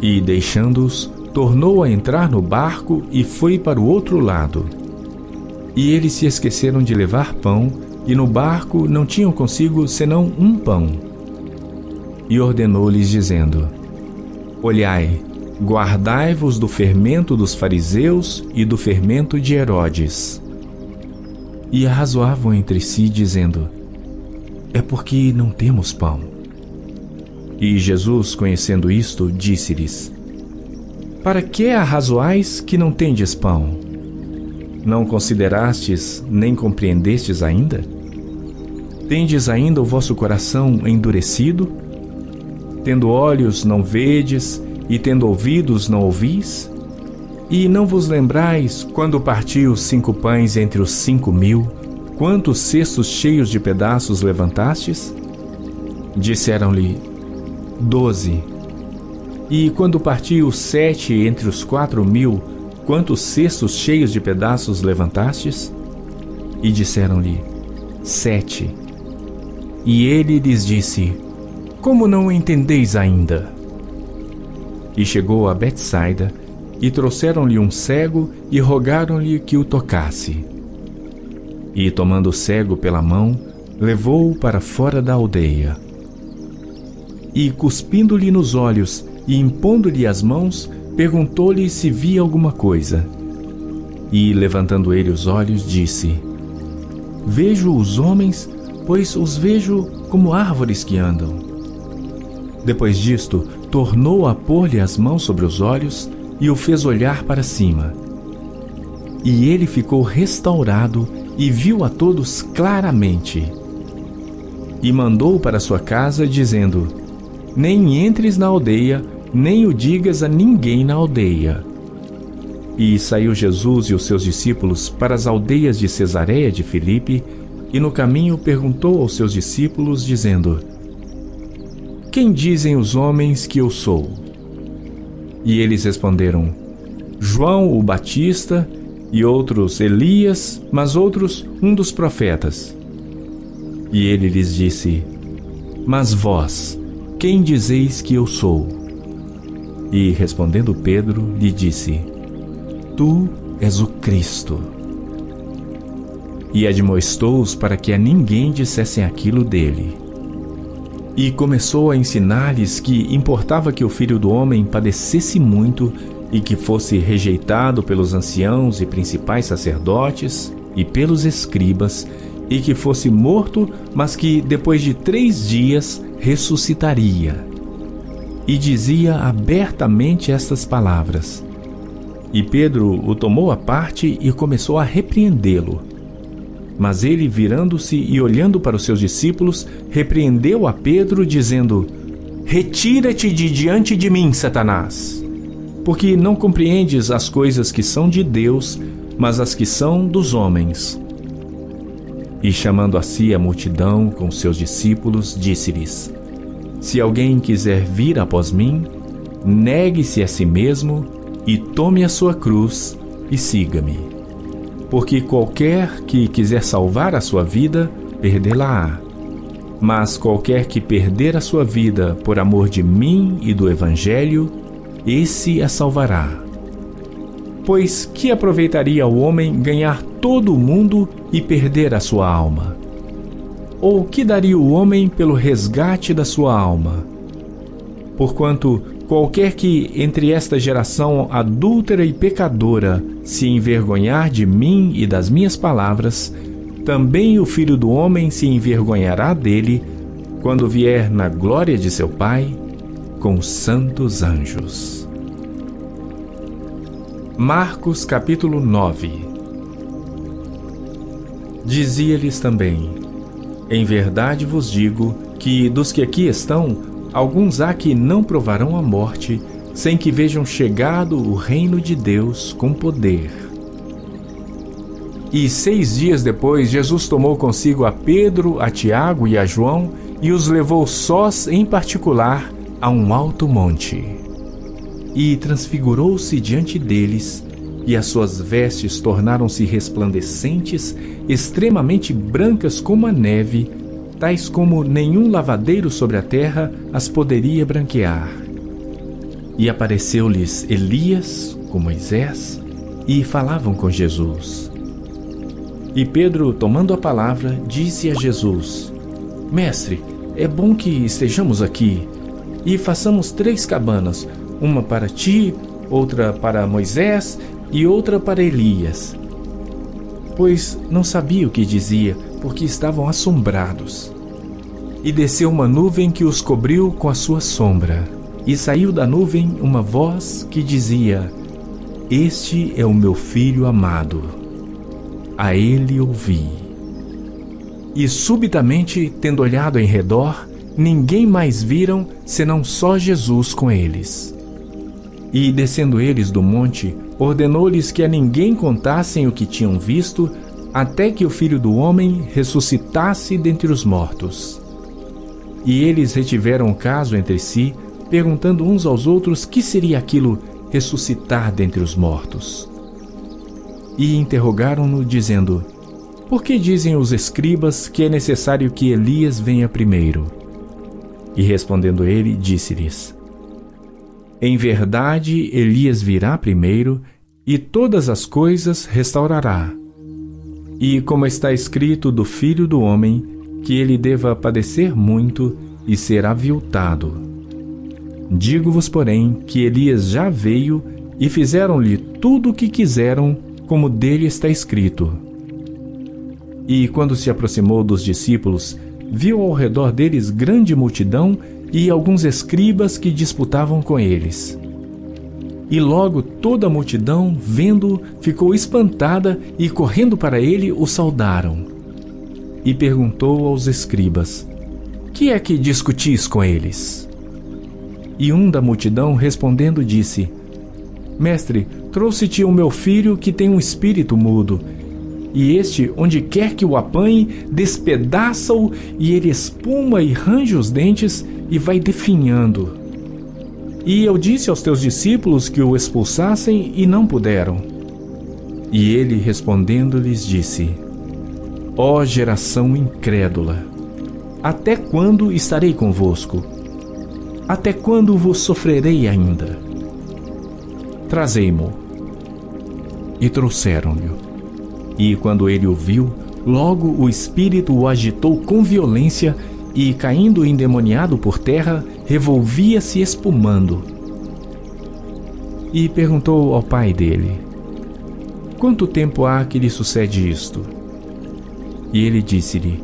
E, deixando-os, tornou a entrar no barco e foi para o outro lado. E eles se esqueceram de levar pão, e no barco não tinham consigo senão um pão. E ordenou-lhes, dizendo: olhai, guardai-vos do fermento dos fariseus e do fermento de Herodes. E arrazoavam entre si, dizendo: é porque não temos pão. E Jesus, conhecendo isto, disse-lhes: para que arrazoais que não tendes pão? Não considerastes nem compreendestes ainda? Tendes ainda o vosso coração endurecido? Tendo olhos não vedes, e tendo ouvidos não ouvis? E não vos lembrais, quando partiu os 5 pães entre os 5.000, quantos cestos cheios de pedaços levantastes? Disseram-lhe: 12. E quando partiu os 7 entre os 4.000, quantos cestos cheios de pedaços levantastes? E disseram-lhe: 7. E ele lhes disse: como não entendeis ainda? E chegou a Betsaida, e trouxeram-lhe um cego, e rogaram-lhe que o tocasse. E, tomando o cego pela mão, levou-o para fora da aldeia. E, cuspindo-lhe nos olhos, e impondo-lhe as mãos, perguntou-lhe se via alguma coisa. E, levantando ele os olhos, disse: vejo os homens, pois os vejo como árvores que andam. Depois disto, tornou a pôr-lhe as mãos sobre os olhos e o fez olhar para cima. E ele ficou restaurado e viu a todos claramente. E mandou para sua casa, dizendo: nem entres na aldeia, nem o digas a ninguém na aldeia. E saiu Jesus e os seus discípulos para as aldeias de Cesareia de Filipe, e no caminho perguntou aos seus discípulos, dizendo: quem dizem os homens que eu sou? E eles responderam: João o Batista, e outros Elias, mas outros um dos profetas. E ele lhes disse: mas vós, quem dizeis que eu sou? E respondendo Pedro, lhe disse: tu és o Cristo. e admoestou-os para que a ninguém dissessem aquilo dele. E começou a ensinar-lhes que importava que o Filho do Homem padecesse muito e que fosse rejeitado pelos anciãos e principais sacerdotes e pelos escribas, e que fosse morto, mas que depois de 3 dias ressuscitaria. E dizia abertamente estas palavras. E Pedro o tomou à parte e começou a repreendê-lo. Mas ele, virando-se e olhando para os seus discípulos, repreendeu a Pedro, dizendo: Retira-te de diante de mim, Satanás, porque não compreendes as coisas que são de Deus, mas as que são dos homens. E chamando a si a multidão com seus discípulos, disse-lhes: Se alguém quiser vir após mim, negue-se a si mesmo e tome a sua cruz e siga-me. Porque qualquer que quiser salvar a sua vida, perdê-la-á. Mas qualquer que perder a sua vida por amor de mim e do Evangelho, esse a salvará. Pois que aproveitaria o homem ganhar todo o mundo e perder a sua alma? Ou que daria o homem pelo resgate da sua alma? Porquanto qualquer que entre esta geração adúltera e pecadora se envergonhar de mim e das minhas palavras, também o Filho do Homem se envergonhará dele, quando vier na glória de seu Pai, com os santos anjos. Marcos capítulo 9. Dizia-lhes também: Em verdade vos digo que dos que aqui estão, alguns há que não provarão a morte, sem que vejam chegado o reino de Deus com poder. E 6 dias depois, Jesus tomou consigo a Pedro, a Tiago e a João, e os levou sós em particular a um alto monte. E transfigurou-se diante deles, e as suas vestes tornaram-se resplandecentes, extremamente brancas como a neve, tais como nenhum lavadeiro sobre a terra as poderia branquear. E apareceu-lhes Elias, com Moisés, e falavam com Jesus. E Pedro, tomando a palavra, disse a Jesus: Mestre, é bom que estejamos aqui, e façamos 3 cabanas, uma para ti, outra para Moisés e outra para Elias. Pois não sabia o que dizia, porque estavam assombrados. E desceu uma nuvem que os cobriu com a sua sombra, e saiu da nuvem uma voz que dizia: Este é o meu filho amado, a ele ouvi. E subitamente, tendo olhado em redor, ninguém mais viram, senão só Jesus com eles. E descendo eles do monte, ordenou-lhes que a ninguém contassem o que tinham visto, até que o Filho do Homem ressuscitasse dentre os mortos. E eles retiveram o caso entre si, perguntando uns aos outros que seria aquilo ressuscitar dentre os mortos. E interrogaram-no, dizendo: Por que dizem os escribas que é necessário que Elias venha primeiro? E respondendo ele, disse-lhes: Em verdade, Elias virá primeiro, e todas as coisas restaurará. E como está escrito do Filho do Homem, que ele deva padecer muito e ser aviltado. Digo-vos, porém, que Elias já veio, e fizeram-lhe tudo o que quiseram, como dele está escrito. E quando se aproximou dos discípulos, viu ao redor deles grande multidão e alguns escribas que disputavam com eles. E logo toda a multidão, vendo-o, ficou espantada e, correndo para ele, o saudaram. E perguntou aos escribas: Que é que discutis com eles? E um da multidão, respondendo, disse: Mestre, trouxe-te o meu filho que tem um espírito mudo. E este, onde quer que o apanhe, despedaça-o, e ele espuma e range os dentes, e vai definhando. E eu disse aos teus discípulos que o expulsassem, e não puderam. E ele, respondendo, lhes disse: Ó geração incrédula, até quando estarei convosco? Até quando vos sofrerei ainda? Trazei-mo. E trouxeram-lhe. E quando ele o viu, Logo o espírito o agitou com violência e, caindo endemoniado por terra, revolvia-se espumando. E perguntou ao pai dele: quanto tempo há que lhe sucede isto? E ele disse-lhe: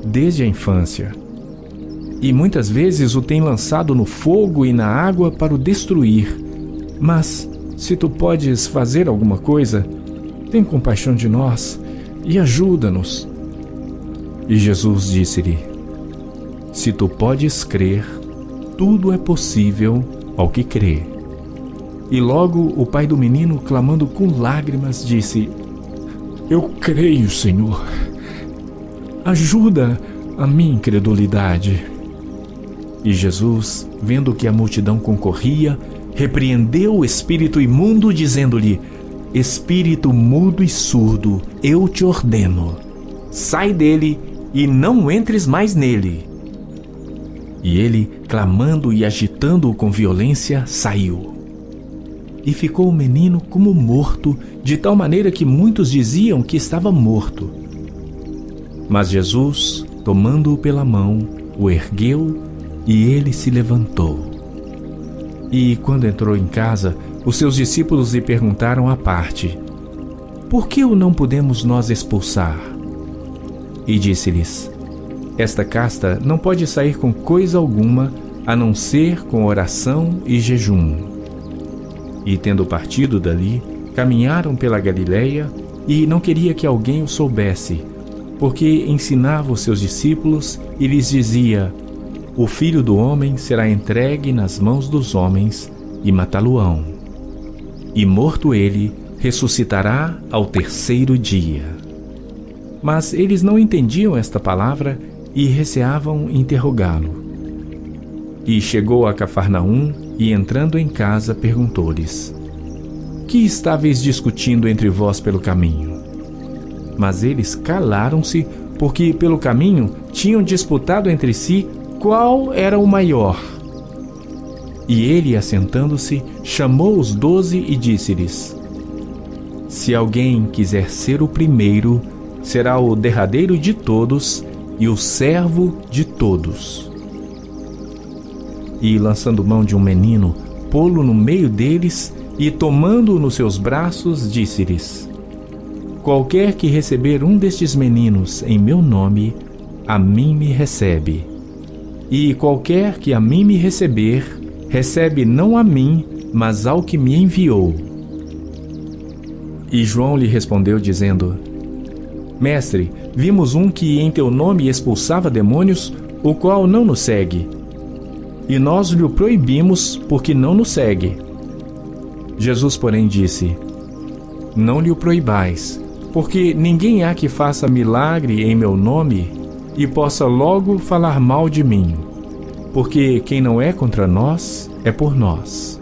desde a infância. E muitas vezes o tem lançado no fogo e na água para o destruir. Mas, se tu podes fazer alguma coisa, tem compaixão de nós e ajuda-nos. E Jesus disse-lhe: se tu podes crer, tudo é possível ao que crê. E logo o pai do menino, clamando com lágrimas, disse: eu creio, Senhor. Ajuda a minha incredulidade. E Jesus, vendo que a multidão concorria, repreendeu o espírito imundo, dizendo-lhe: espírito mudo e surdo, eu te ordeno, sai dele e não entres mais nele. E ele, clamando e agitando-o com violência, saiu. E ficou o menino como morto, de tal maneira que muitos diziam que estava morto. Mas Jesus, tomando-o pela mão, o ergueu e ele se levantou. E quando entrou em casa, os seus discípulos lhe perguntaram à parte: por que o não podemos nós expulsar? E disse-lhes: esta casta não pode sair com coisa alguma, a não ser com oração e jejum. E tendo partido dali, caminharam pela Galileia, e não queria que alguém o soubesse, porque ensinava os seus discípulos e lhes dizia: o Filho do Homem será entregue nas mãos dos homens e matá-lo-ão. E morto ele, ressuscitará ao terceiro dia. Mas eles não entendiam esta palavra e receavam interrogá-lo. E chegou a Cafarnaum e, entrando em casa, perguntou-lhes: que estáveis discutindo entre vós pelo caminho? Mas eles calaram-se, porque pelo caminho tinham disputado entre si qual era o maior. E ele, assentando-se, chamou os 12 e disse-lhes: se alguém quiser ser o primeiro, será o derradeiro de todos e o servo de todos. E, lançando mão de um menino, pô-lo no meio deles e, tomando-o nos seus braços, disse-lhes: qualquer que receber um destes meninos em meu nome, a mim me recebe. E qualquer que a mim me receber, recebe não a mim, mas ao que me enviou. E João lhe respondeu, dizendo: mestre, vimos um que em teu nome expulsava demônios, o qual não nos segue. E nós lhe o proibimos, porque não nos segue. Jesus, porém, disse: não lhe o proibais, porque ninguém há que faça milagre em meu nome e possa logo falar mal de mim, porque quem não é contra nós, é por nós.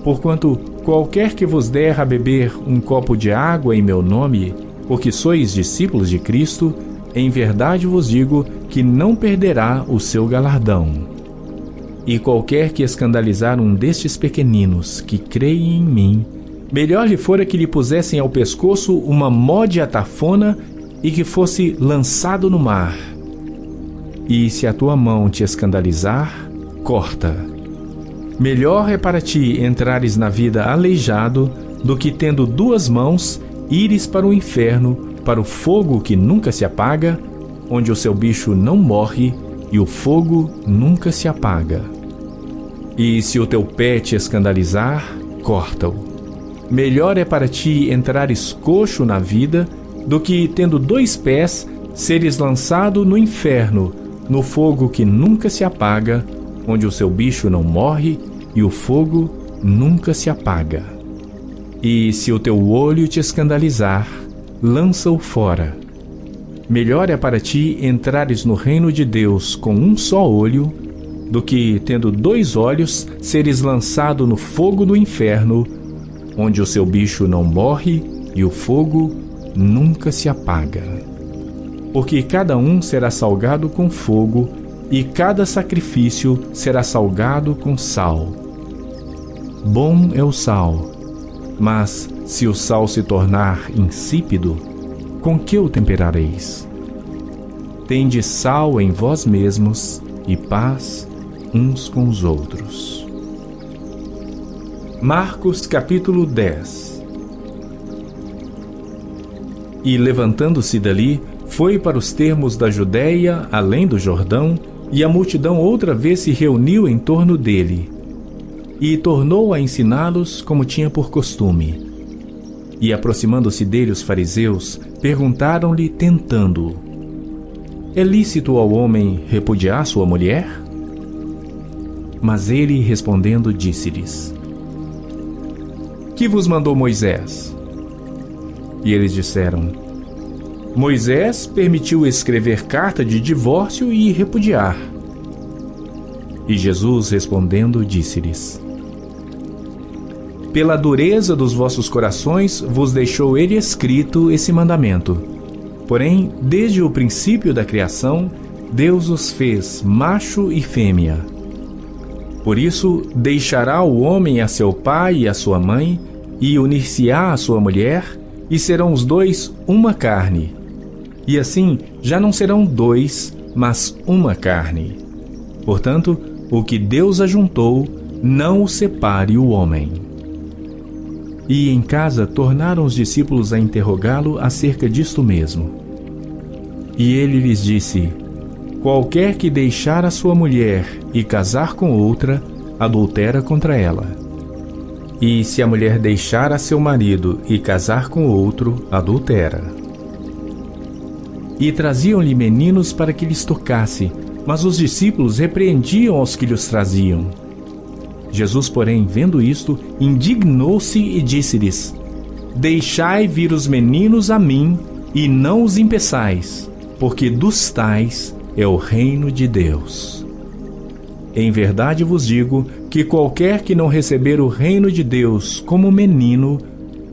Porquanto qualquer que vos der a beber um copo de água em meu nome, porque sois discípulos de Cristo, em verdade vos digo que não perderá o seu galardão. E qualquer que escandalizar um destes pequeninos que creem em mim, melhor lhe fora que lhe pusessem ao pescoço uma mó de atafona e que fosse lançado no mar. E se a tua mão te escandalizar, corta. Melhor é para ti entrares na vida aleijado, do que tendo 2 mãos, ires para o inferno, para o fogo que nunca se apaga, onde o seu bicho não morre e o fogo nunca se apaga. E se o teu pé te escandalizar, corta-o. Melhor é para ti entrares coxo na vida, do que, tendo 2 pés, seres lançado no inferno, no fogo que nunca se apaga, onde o seu bicho não morre e o fogo nunca se apaga. E se o teu olho te escandalizar, lança-o fora. Melhor é para ti entrares no reino de Deus com um só olho, do que, tendo 2 olhos, seres lançado no fogo do inferno, onde o seu bicho não morre e o fogo nunca se apaga. Porque cada um será salgado com fogo, e cada sacrifício será salgado com sal. Bom é o sal, mas se o sal se tornar insípido, com que o temperareis? Tende sal em vós mesmos e paz uns com os outros. Marcos capítulo 10. E levantando-se dali, foi para os termos da Judéia, além do Jordão, e a multidão outra vez se reuniu em torno dele. E tornou a ensiná-los como tinha por costume. E aproximando-se dele os fariseus, perguntaram-lhe, tentando-o: é lícito ao homem repudiar sua mulher? Mas ele, respondendo, disse-lhes: que vos mandou Moisés? E eles disseram: Moisés permitiu escrever carta de divórcio e repudiar. E Jesus, respondendo, disse-lhes: pela dureza dos vossos corações vos deixou ele escrito esse mandamento. Porém, desde o princípio da criação, Deus os fez macho e fêmea. Por isso, deixará o homem a seu pai e a sua mãe, e unir-se-á à sua mulher, e serão os dois uma carne. E assim, já não serão dois, mas uma carne. Portanto, o que Deus ajuntou, não o separe o homem. E em casa tornaram os discípulos a interrogá-lo acerca disto mesmo. E ele lhes disse: qualquer que deixar a sua mulher e casar com outra, adultera contra ela. E se a mulher deixar a seu marido e casar com outro, adultera. E traziam-lhe meninos para que lhes tocasse, mas os discípulos repreendiam aos que lhes traziam. Jesus, porém, vendo isto, indignou-se e disse-lhes: deixai vir os meninos a mim, e não os impeçais, porque dos tais é o reino de Deus. Em verdade vos digo que qualquer que não receber o reino de Deus como menino,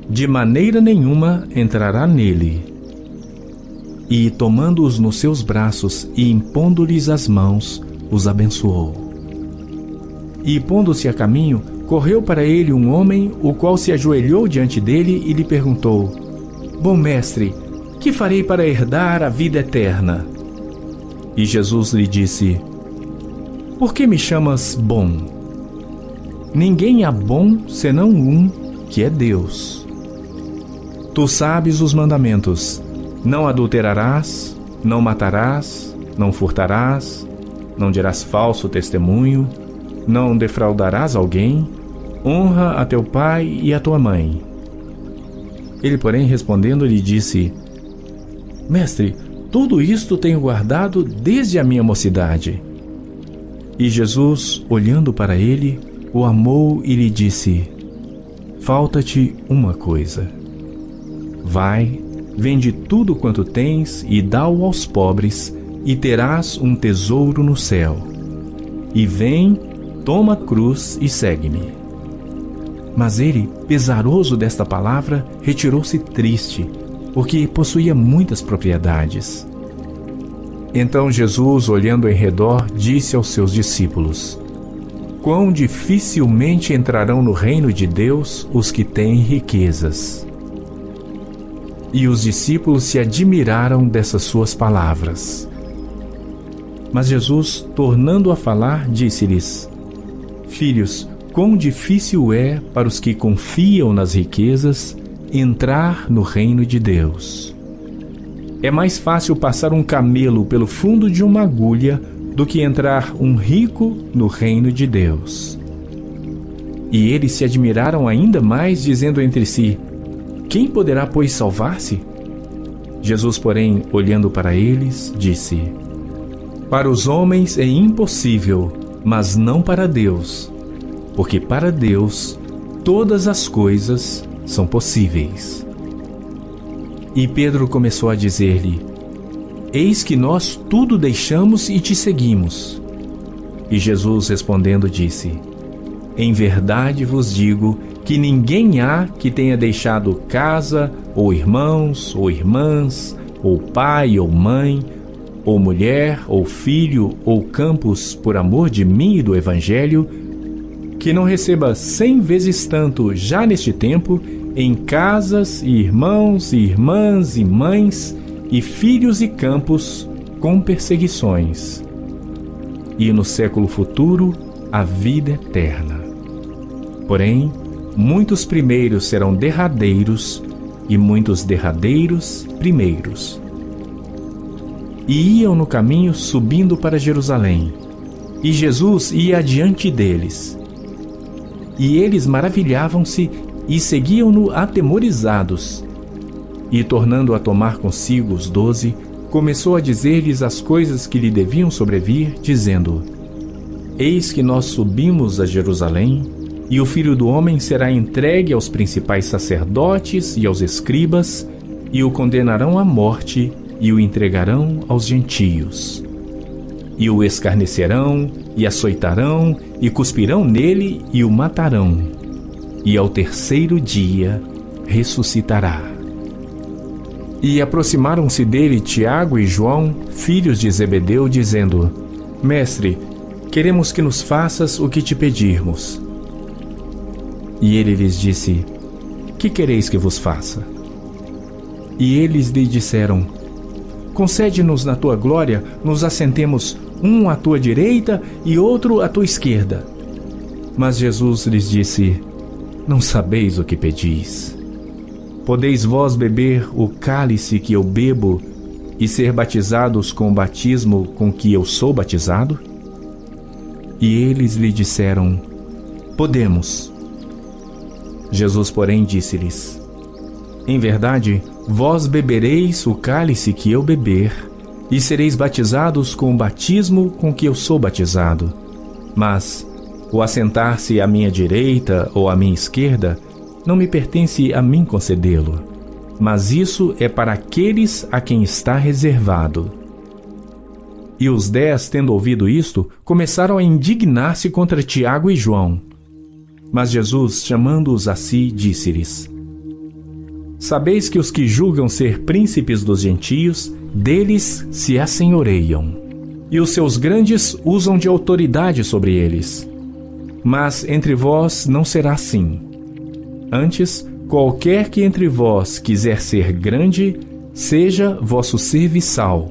de maneira nenhuma entrará nele. E, tomando-os nos seus braços e impondo-lhes as mãos, os abençoou. E, pondo-se a caminho, correu para ele um homem, o qual se ajoelhou diante dele e lhe perguntou: bom mestre, que farei para herdar a vida eterna? E Jesus lhe disse: por que me chamas bom? Ninguém há bom senão um, que é Deus. Tu sabes os mandamentos: não adulterarás, não matarás, não furtarás, não dirás falso testemunho, não defraudarás alguém, honra a teu pai e a tua mãe. Ele, porém, respondendo, lhe disse: mestre, tudo isto tenho guardado desde a minha mocidade. E Jesus, olhando para ele, o amou e lhe disse: falta-te uma coisa. Vai, vende tudo quanto tens e dá-o aos pobres, e terás um tesouro no céu. E vem, toma a cruz e segue-me. Mas ele, pesaroso desta palavra, retirou-se triste, porque possuía muitas propriedades. Então Jesus, olhando em redor, disse aos seus discípulos: quão dificilmente entrarão no reino de Deus os que têm riquezas. E os discípulos se admiraram dessas suas palavras. Mas Jesus, tornando a falar, disse-lhes: filhos, quão difícil é para os que confiam nas riquezas entrar no reino de Deus. É mais fácil passar um camelo pelo fundo de uma agulha do que entrar um rico no reino de Deus. E eles se admiraram ainda mais, dizendo entre si: quem poderá, pois, salvar-se? Jesus, porém, olhando para eles, disse: para os homens é impossível, mas não para Deus, porque para Deus todas as coisas são possíveis. E Pedro começou a dizer-lhe: eis que nós tudo deixamos e te seguimos. E Jesus, respondendo, disse: em verdade vos digo que ninguém há que tenha deixado casa, ou irmãos, ou irmãs, ou pai, ou mãe, ou mulher, ou filho, ou campos, por amor de mim e do Evangelho, que não receba 100 vezes tanto já neste tempo em casas, e irmãos, e irmãs, e mães, e filhos e campos, com perseguições. E no século futuro, a vida eterna. Porém, muitos primeiros serão derradeiros, e muitos derradeiros primeiros. E iam no caminho subindo para Jerusalém, e Jesus ia adiante deles. E eles maravilhavam-se e seguiam-no atemorizados. E tornando a tomar consigo os 12, começou a dizer-lhes as coisas que lhe deviam sobrevir, dizendo: Eis que nós subimos a Jerusalém, e o Filho do Homem será entregue aos principais sacerdotes e aos escribas, e o condenarão à morte, e o entregarão aos gentios. E o escarnecerão, e açoitarão, e cuspirão nele, e o matarão. E ao terceiro dia ressuscitará. E aproximaram-se dele Tiago e João, filhos de Zebedeu, dizendo: Mestre, queremos que nos faças o que te pedirmos. E ele lhes disse: Que quereis que vos faça? E eles lhe disseram: Concede-nos na tua glória, nos assentemos um à tua direita e outro à tua esquerda. Mas Jesus lhes disse: Não sabeis o que pedis. Podeis vós beber o cálice que eu bebo e ser batizados com o batismo com que eu sou batizado? E eles lhe disseram: Podemos. Jesus, porém, disse-lhes: Em verdade, vós bebereis o cálice que eu beber, e sereis batizados com o batismo com que eu sou batizado. Mas o assentar-se à minha direita ou à minha esquerda não me pertence a mim concedê-lo, mas isso é para aqueles a quem está reservado. E os 10, tendo ouvido isto, começaram a indignar-se contra Tiago e João. Mas Jesus, chamando-os a si, disse-lhes: Sabeis que os que julgam ser príncipes dos gentios, deles se assenhoreiam, e os seus grandes usam de autoridade sobre eles. Mas entre vós não será assim. Antes, qualquer que entre vós quiser ser grande, seja vosso serviçal.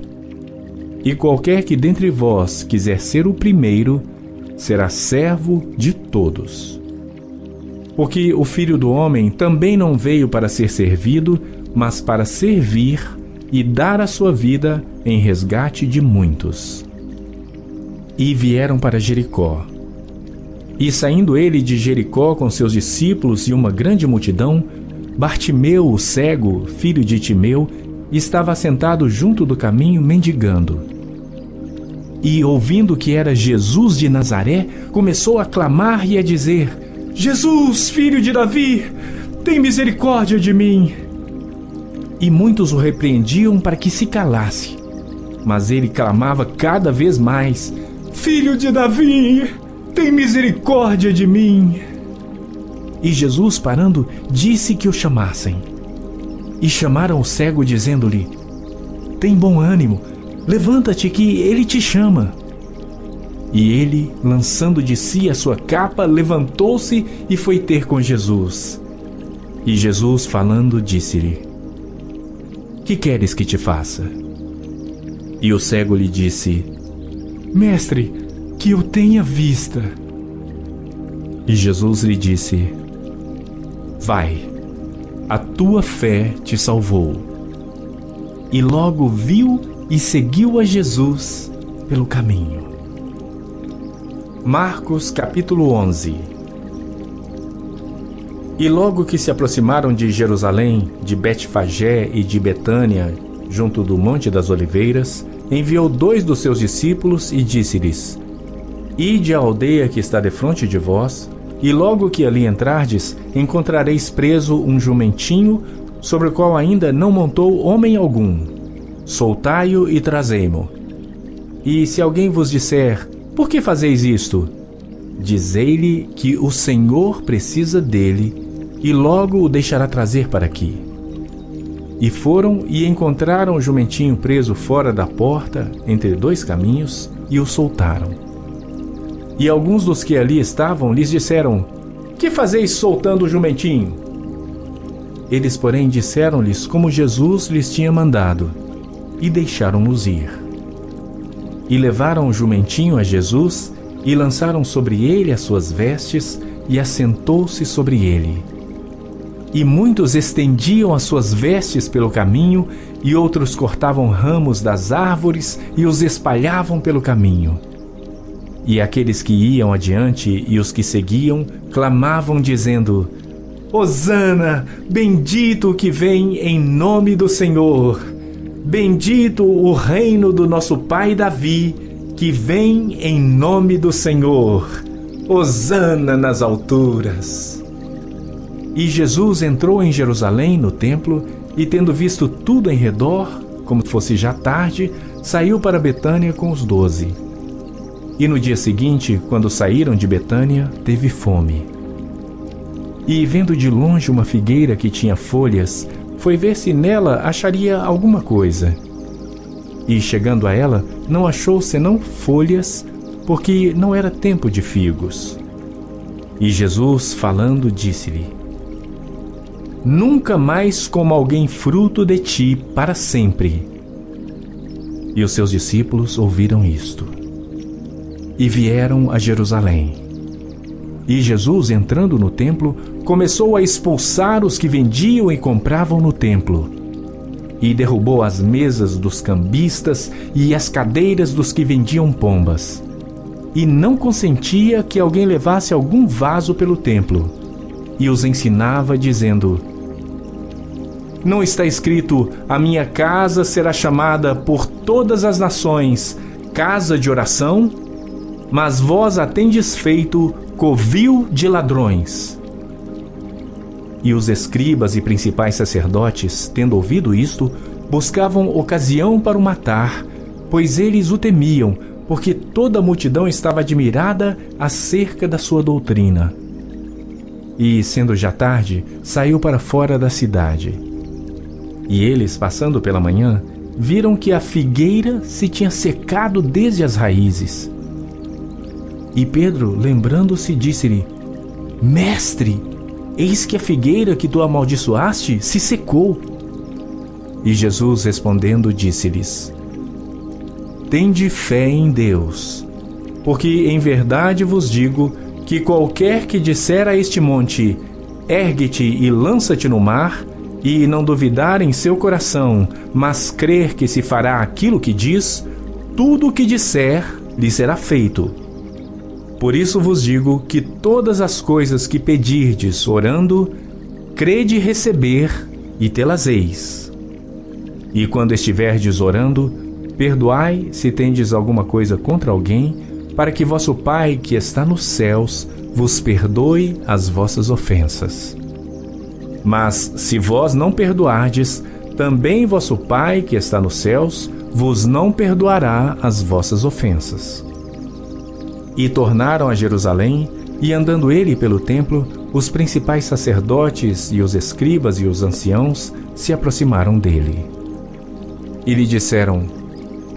E qualquer que dentre vós quiser ser o primeiro, será servo de todos. Porque o Filho do Homem também não veio para ser servido, mas para servir e dar a sua vida em resgate de muitos. E vieram para Jericó. E saindo ele de Jericó com seus discípulos e uma grande multidão, Bartimeu, o cego, filho de Timeu, estava assentado junto do caminho mendigando. E, ouvindo que era Jesus de Nazaré, começou a clamar e a dizer: Jesus, filho de Davi, tem misericórdia de mim. E muitos o repreendiam para que se calasse. Mas ele clamava cada vez mais: Filho de Davi, tem misericórdia de mim. E Jesus, parando, disse que o chamassem. E chamaram o cego, dizendo-lhe: Tem bom ânimo, levanta-te que ele te chama. E ele, lançando de si a sua capa, levantou-se e foi ter com Jesus. E Jesus, falando, disse-lhe: Que queres que te faça? E o cego lhe disse: Mestre, que eu tenha vista. E Jesus lhe disse: Vai, a tua fé te salvou. E logo viu e seguiu a Jesus pelo caminho. Marcos capítulo 11. E logo que se aproximaram de Jerusalém, de Betfagé e de Betânia, junto do Monte das Oliveiras, enviou 2 dos seus discípulos e disse-lhes: Ide à aldeia que está defronte de vós, e logo que ali entrardes, encontrareis preso um jumentinho, sobre o qual ainda não montou homem algum. Soltai-o e trazei-mo. E se alguém vos disser: Por que fazeis isto? Dizei-lhe que o Senhor precisa dele, e logo o deixará trazer para aqui. E foram e encontraram o jumentinho preso fora da porta, entre 2 caminhos, e o soltaram. E alguns dos que ali estavam lhes disseram: Que fazeis soltando o jumentinho? Eles, porém, disseram-lhes como Jesus lhes tinha mandado, e deixaram-nos ir. E levaram o jumentinho a Jesus, e lançaram sobre ele as suas vestes, e assentou-se sobre ele. E muitos estendiam as suas vestes pelo caminho, e outros cortavam ramos das árvores e os espalhavam pelo caminho. E aqueles que iam adiante e os que seguiam clamavam, dizendo: Hosana, bendito o que vem em nome do Senhor. Bendito o reino do nosso pai Davi, que vem em nome do Senhor. Hosana nas alturas. E Jesus entrou em Jerusalém, no templo, e tendo visto tudo em redor, como fosse já tarde, saiu para Betânia com os 12. E no dia seguinte, quando saíram de Betânia, teve fome. E vendo de longe uma figueira que tinha folhas, foi ver se nela acharia alguma coisa. E chegando a ela, não achou senão folhas, porque não era tempo de figos. E Jesus, falando, disse-lhe: Nunca mais coma alguém fruto de ti para sempre. E os seus discípulos ouviram isto. E vieram a Jerusalém. E Jesus, entrando no templo, começou a expulsar os que vendiam e compravam no templo. E derrubou as mesas dos cambistas e as cadeiras dos que vendiam pombas. E não consentia que alguém levasse algum vaso pelo templo. E os ensinava, dizendo: Não está escrito: a minha casa será chamada por todas as nações casa de oração? Mas vós a tendes feito covil de ladrões. E os escribas e principais sacerdotes, tendo ouvido isto, buscavam ocasião para o matar, pois eles o temiam, porque toda a multidão estava admirada acerca da sua doutrina. E, sendo já tarde, saiu para fora da cidade. E eles, passando pela manhã, viram que a figueira se tinha secado desde as raízes. E Pedro, lembrando-se, disse-lhe: Mestre, eis que a figueira que tu amaldiçoaste se secou. E Jesus, respondendo, disse-lhes: Tende fé em Deus, porque em verdade vos digo que qualquer que disser a este monte: Ergue-te e lança-te no mar, e não duvidar em seu coração, mas crer que se fará aquilo que diz, tudo o que disser lhe será feito. Por isso vos digo que todas as coisas que pedirdes orando, crede receber e tê-las-eis. E quando estiverdes orando, perdoai se tendes alguma coisa contra alguém, para que vosso Pai que está nos céus vos perdoe as vossas ofensas. Mas se vós não perdoardes, também vosso Pai que está nos céus vos não perdoará as vossas ofensas. E tornaram a Jerusalém, e andando ele pelo templo, os principais sacerdotes e os escribas e os anciãos se aproximaram dele. E lhe disseram: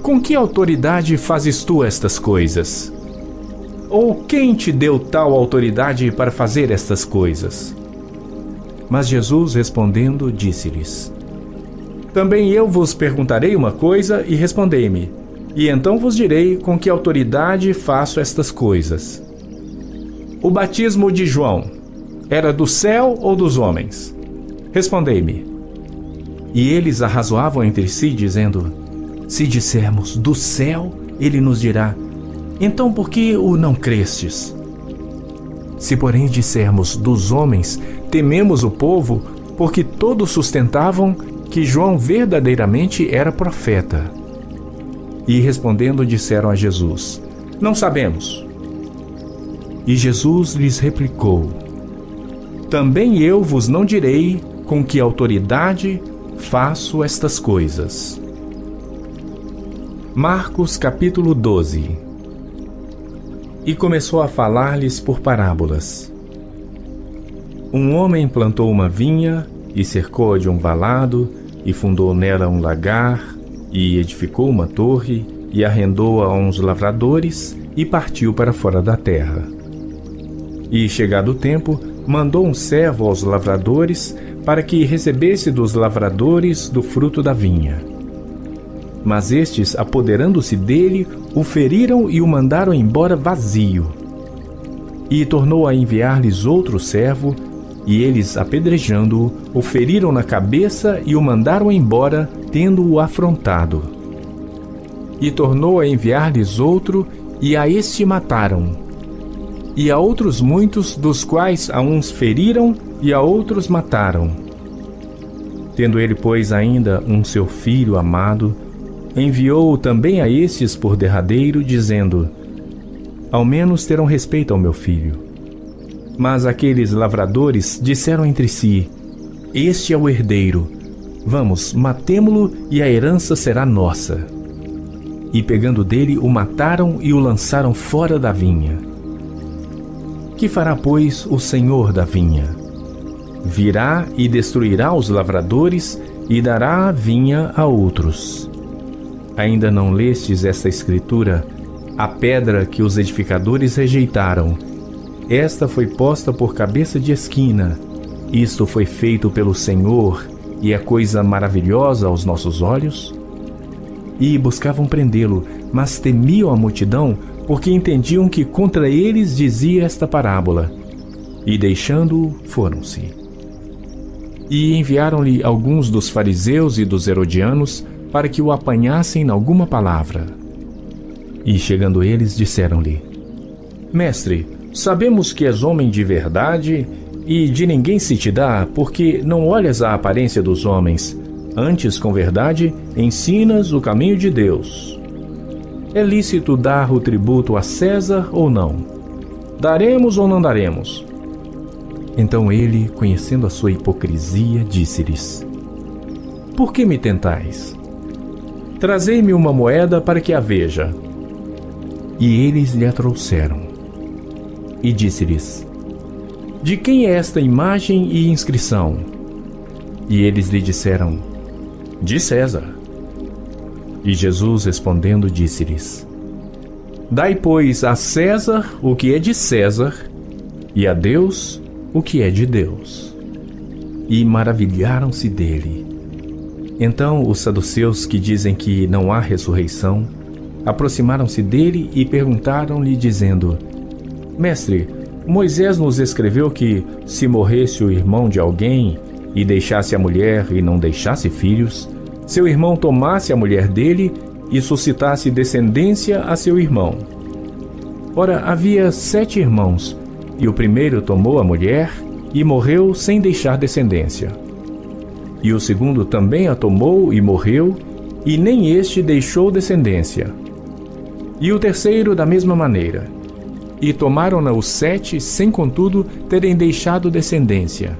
Com que autoridade fazes tu estas coisas? Ou quem te deu tal autoridade para fazer estas coisas? Mas Jesus, respondendo, disse-lhes: Também eu vos perguntarei uma coisa, e respondei-me, e então vos direi com que autoridade faço estas coisas. O batismo de João era do céu ou dos homens? Respondei-me. E eles arrazoavam entre si, dizendo: Se dissermos do céu, ele nos dirá: Então por que o não crestes? Se porém dissermos dos homens, tememos o povo, porque todos sustentavam que João verdadeiramente era profeta. E respondendo disseram a Jesus: Não sabemos. E Jesus lhes replicou: Também eu vos não direi com que autoridade faço estas coisas. Marcos capítulo 12. E começou a falar-lhes por parábolas. Um homem plantou uma vinha, e cercou-a de um valado, e fundou nela um lagar, e edificou uma torre, e arrendou-a a uns lavradores, e partiu para fora da terra. E, chegado o tempo, mandou um servo aos lavradores para que recebesse dos lavradores do fruto da vinha. Mas estes, apoderando-se dele, o feriram e o mandaram embora vazio. E tornou a enviar-lhes outro servo, e eles, apedrejando-o, o feriram na cabeça e o mandaram embora, tendo-o afrontado. E tornou a enviar-lhes outro, e a este mataram. E a outros muitos, dos quais a uns feriram e a outros mataram. Tendo ele, pois, ainda um seu filho amado, enviou-o também a estes por derradeiro, dizendo: ao menos terão respeito ao meu filho. Mas aqueles lavradores disseram entre si: este é o herdeiro, vamos, matemo-lo e a herança será nossa. E pegando dele, o mataram e o lançaram fora da vinha. Que fará, pois, o senhor da vinha? Virá e destruirá os lavradores e dará a vinha a outros. Ainda não lestes esta escritura? A pedra que os edificadores rejeitaram, esta foi posta por cabeça de esquina. Isto foi feito pelo Senhor, e é coisa maravilhosa aos nossos olhos? E buscavam prendê-lo, mas temiam a multidão, porque entendiam que contra eles dizia esta parábola. E deixando-o, foram-se. E enviaram-lhe alguns dos fariseus e dos herodianos, para que o apanhassem em alguma palavra. E chegando eles, disseram-lhe: mestre, sabemos que és homem de verdade, e de ninguém se te dá, porque não olhas a aparência dos homens, antes, com verdade, ensinas o caminho de Deus. É lícito dar o tributo a César ou não? Daremos ou não daremos? Então ele, conhecendo a sua hipocrisia, disse-lhes: por que me tentais? Trazei-me uma moeda para que a veja. E eles lhe a trouxeram. E disse-lhes: de quem é esta imagem e inscrição? E eles lhe disseram: de César. E Jesus, respondendo, disse-lhes: dai, pois, a César o que é de César, e a Deus o que é de Deus. E maravilharam-se dele. Então os saduceus, que dizem que não há ressurreição, aproximaram-se dele e perguntaram-lhe, dizendo: mestre, Moisés nos escreveu que, se morresse o irmão de alguém, e deixasse a mulher e não deixasse filhos, seu irmão tomasse a mulher dele e suscitasse descendência a seu irmão. Ora, havia 7 irmãos, e o primeiro tomou a mulher e morreu sem deixar descendência. E o segundo também a tomou e morreu, e nem este deixou descendência. E o terceiro da mesma maneira. E tomaram-na os 7, sem contudo terem deixado descendência.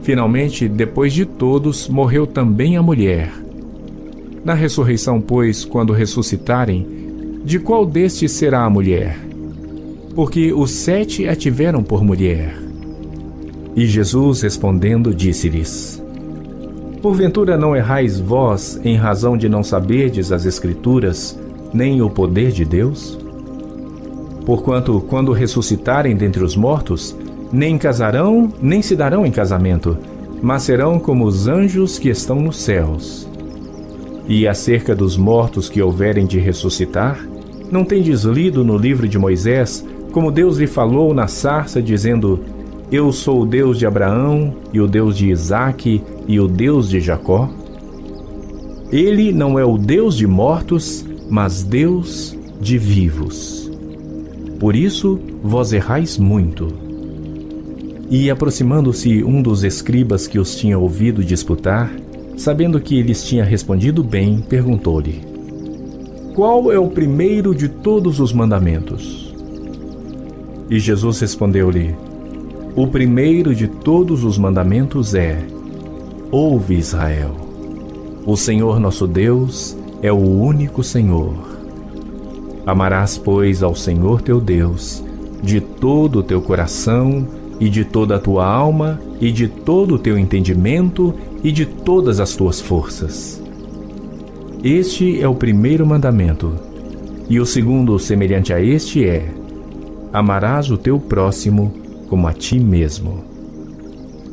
Finalmente, depois de todos, morreu também a mulher. Na ressurreição, pois, quando ressuscitarem, de qual destes será a mulher? Porque os 7 a tiveram por mulher. E Jesus, respondendo, disse-lhes: porventura não errais vós, em razão de não saberdes as Escrituras, nem o poder de Deus? Porquanto, quando ressuscitarem dentre os mortos, nem casarão, nem se darão em casamento, mas serão como os anjos que estão nos céus. E acerca dos mortos que houverem de ressuscitar, não tendes lido no livro de Moisés, como Deus lhe falou na sarça, dizendo: eu sou o Deus de Abraão, e o Deus de Isaque, e o Deus de Jacó? Ele não é o Deus de mortos, mas Deus de vivos. Por isso vós errais muito. E aproximando-se um dos escribas que os tinha ouvido disputar, sabendo que lhes tinha respondido bem, perguntou-lhe: qual é o primeiro de todos os mandamentos? E Jesus respondeu-lhe: o primeiro de todos os mandamentos é: ouve, Israel, o Senhor nosso Deus é o único Senhor. Amarás, pois, ao Senhor teu Deus de todo o teu coração, e de toda a tua alma, e de todo o teu entendimento, e de todas as tuas forças. Este é o primeiro mandamento. E o segundo, semelhante a este, é: amarás o teu próximo como a ti mesmo.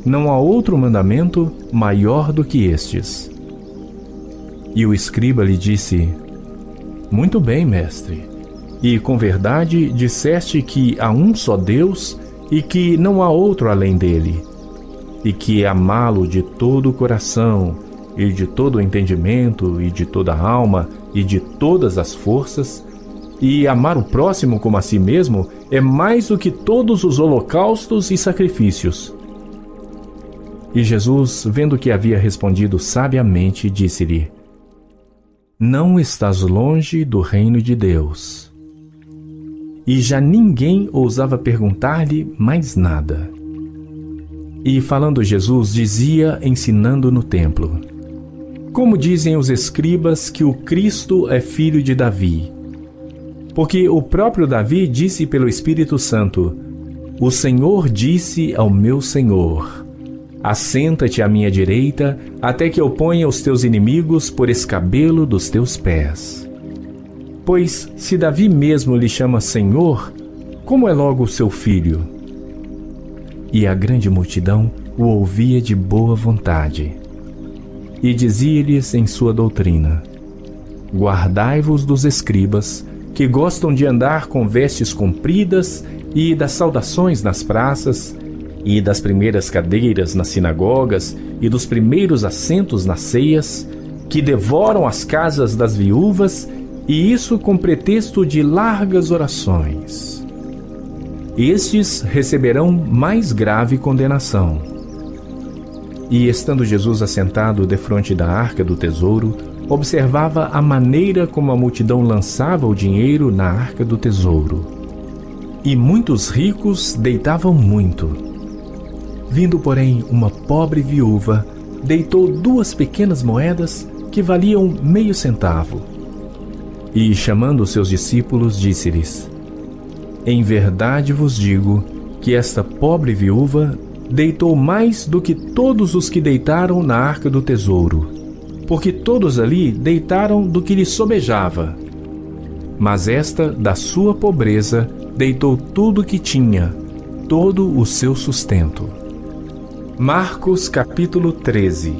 não há outro mandamento maior do que estes. E o escriba lhe disse: Muito bem, mestre. E com verdade disseste que há um só Deus e que não há outro além dele, e que amá-lo de todo o coração, e de todo o entendimento, e de toda a alma, e de todas as forças, e amar o próximo como a si mesmo é mais do que todos os holocaustos e sacrifícios. E Jesus, vendo que havia respondido sabiamente, disse-lhe: Não estás longe do reino de Deus. E já ninguém ousava perguntar-lhe mais nada. E falando Jesus, dizia, ensinando no templo: Como dizem os escribas que o Cristo é filho de Davi? Porque o próprio Davi disse pelo Espírito Santo: O Senhor disse ao meu Senhor: Assenta-te à minha direita, até que eu ponha os teus inimigos por escabelo dos teus pés. Pois, se Davi mesmo lhe chama Senhor, como é logo seu filho? E a grande multidão o ouvia de boa vontade. E dizia-lhes em sua doutrina: Guardai-vos dos escribas, que gostam de andar com vestes compridas, e das saudações nas praças, e das primeiras cadeiras nas sinagogas, e dos primeiros assentos nas ceias, que devoram as casas das viúvas, e isso com pretexto de largas orações. Estes receberão mais grave condenação. E estando Jesus assentado defronte da arca do tesouro, observava a maneira como a multidão lançava o dinheiro na arca do tesouro. E muitos ricos deitavam muito. Vindo, porém, uma pobre viúva, deitou 2 pequenas moedas que valiam meio centavo. E, chamando os seus discípulos, disse-lhes: Em verdade vos digo que esta pobre viúva deitou mais do que todos os que deitaram na arca do tesouro, porque todos ali deitaram do que lhe sobejava. Mas esta, da sua pobreza, deitou tudo o que tinha, todo o seu sustento. Marcos capítulo 13.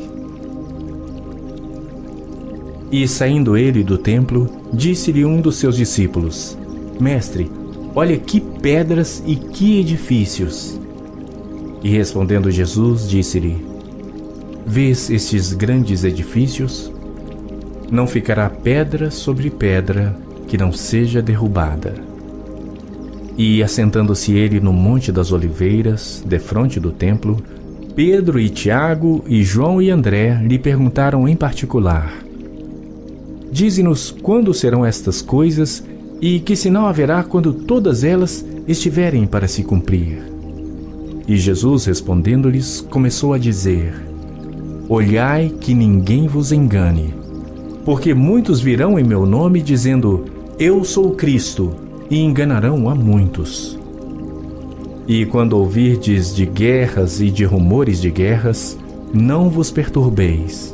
E saindo ele do templo, disse-lhe um dos seus discípulos: Mestre, olha que pedras e que edifícios. E respondendo Jesus, disse-lhe: Vês estes grandes edifícios? Não ficará pedra sobre pedra que não seja derrubada. E assentando-se ele no Monte das Oliveiras, defronte do templo, Pedro e Tiago e João e André lhe perguntaram em particular: Dize-nos quando serão estas coisas e que sinal haverá quando todas elas estiverem para se cumprir. E Jesus, respondendo-lhes, começou a dizer: Olhai que ninguém vos engane, porque muitos virão em meu nome dizendo: Eu sou o Cristo, e enganarão a muitos. E quando ouvirdes de guerras e de rumores de guerras, não vos perturbeis,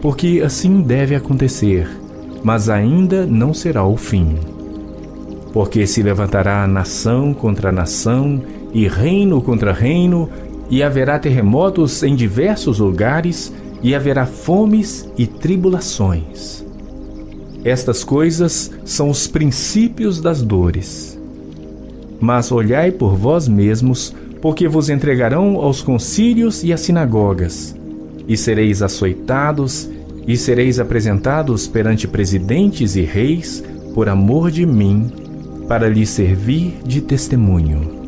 porque assim deve acontecer, mas ainda não será o fim. Porque se levantará nação contra nação, e reino contra reino, e haverá terremotos em diversos lugares, e haverá fomes e tribulações. Estas coisas são os princípios das dores. Mas olhai por vós mesmos, porque vos entregarão aos concílios e às sinagogas, e sereis açoitados, e sereis apresentados perante presidentes e reis, por amor de mim, para lhes servir de testemunho.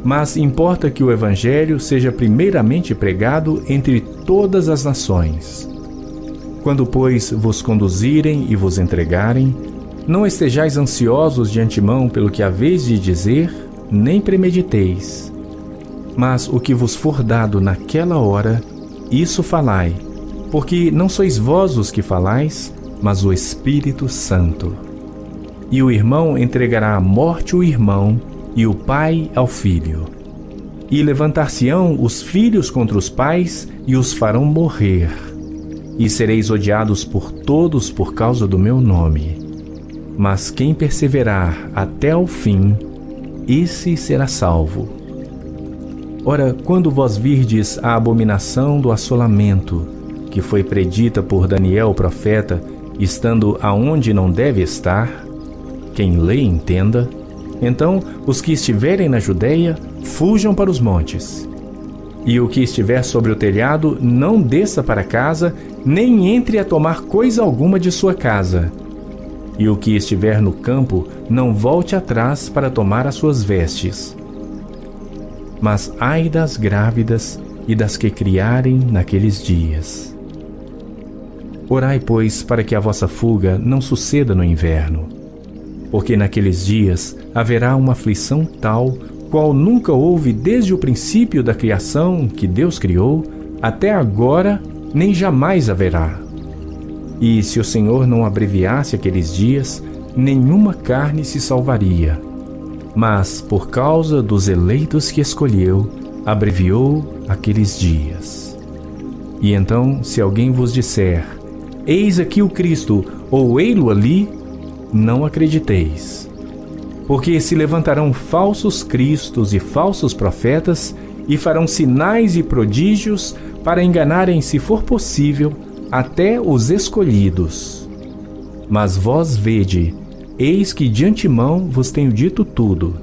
Mas importa que o Evangelho seja primeiramente pregado entre todas as nações. Quando, pois, vos conduzirem e vos entregarem, não estejais ansiosos de antemão pelo que haveis de dizer, nem premediteis. Mas o que vos for dado naquela hora, isso falai, porque não sois vós os que falais, mas o Espírito Santo. E o irmão entregará à morte o irmão, e o pai ao filho. E levantar-se-ão os filhos contra os pais, e os farão morrer. E sereis odiados por todos por causa do meu nome. Mas quem perseverar até ao fim, esse será salvo. Ora, quando vós virdes a abominação do assolamento, que foi predita por Daniel o profeta, estando aonde não deve estar, quem lê entenda, então os que estiverem na Judeia, fujam para os montes. E o que estiver sobre o telhado, não desça para casa, nem entre a tomar coisa alguma de sua casa. E o que estiver no campo, não volte atrás para tomar as suas vestes. Mas ai das grávidas e das que criarem naqueles dias. Orai, pois, para que a vossa fuga não suceda no inverno, porque naqueles dias haverá uma aflição tal, qual nunca houve desde o princípio da criação que Deus criou, até agora, nem jamais haverá. E se o Senhor não abreviasse aqueles dias, nenhuma carne se salvaria. Mas, por causa dos eleitos que escolheu, abreviou aqueles dias. E então, se alguém vos disser, eis aqui o Cristo, ou ei-lo ali, não acrediteis. Porque se levantarão falsos cristos e falsos profetas, e farão sinais e prodígios, para enganarem, se for possível, até os escolhidos. Mas vós vede, eis que de antemão vos tenho dito tudo.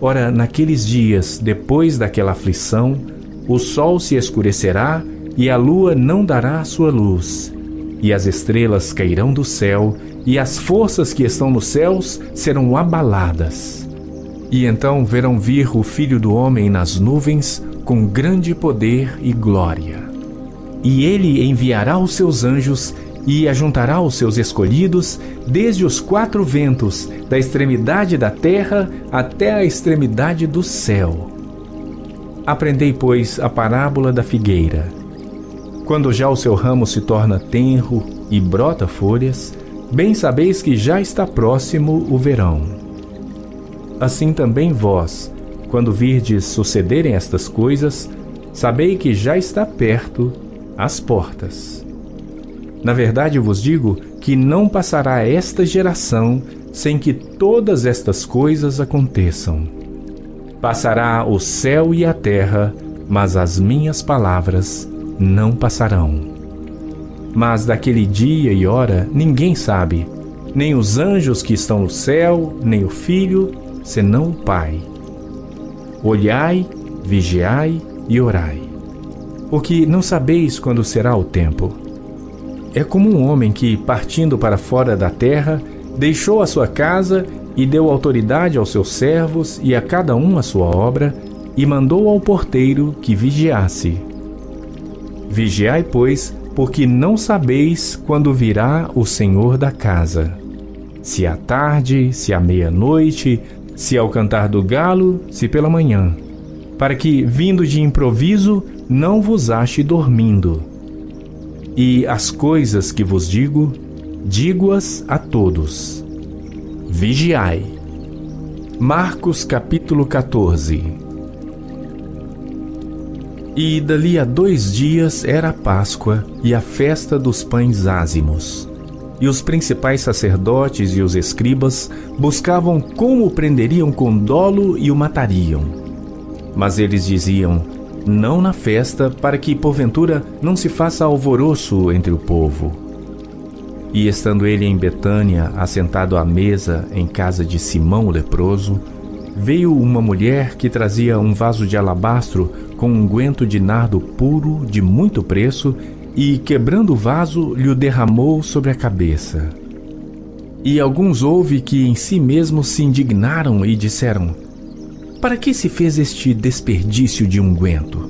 Ora, naqueles dias, depois daquela aflição, o sol se escurecerá, e a lua não dará a sua luz, e as estrelas cairão do céu, e as forças que estão nos céus serão abaladas. E então verão vir o Filho do Homem nas nuvens, com grande poder e glória. E ele enviará os seus anjos, e ajuntará os seus escolhidos, desde os quatro ventos, da extremidade da terra até a extremidade do céu. Aprendei, pois, a parábola da figueira. Quando já o seu ramo se torna tenro e brota folhas, bem sabeis que já está próximo o verão. Assim também vós, quando virdes sucederem estas coisas, sabei que já está perto as portas. Na verdade vos digo que não passará esta geração sem que todas estas coisas aconteçam. Passará o céu e a terra, mas as minhas palavras não passarão. Mas daquele dia e hora ninguém sabe, nem os anjos que estão no céu, nem o Filho, senão o Pai. Olhai, vigiai e orai, porque não sabeis quando será o tempo. É como um homem que, partindo para fora da terra, deixou a sua casa e deu autoridade aos seus servos e a cada um a sua obra, e mandou ao porteiro que vigiasse. Vigiai, pois, porque não sabeis quando virá o Senhor da casa. Se à tarde, se à meia-noite, se ao cantar do galo, se pela manhã, para que, vindo de improviso, não vos ache dormindo. E as coisas que vos digo, digo-as a todos. Vigiai. Marcos capítulo 14. E dali a 2 dias era a Páscoa e a festa dos pães ázimos. E os principais sacerdotes e os escribas buscavam como o prenderiam com dolo e o matariam. Mas eles diziam, não na festa, para que, porventura, não se faça alvoroço entre o povo. E estando ele em Betânia, assentado à mesa em casa de Simão o leproso, veio uma mulher que trazia um vaso de alabastro com unguento de nardo puro de muito preço, e, quebrando o vaso, lhe o derramou sobre a cabeça. E alguns houve que em si mesmos se indignaram e disseram, para que se fez este desperdício de unguento?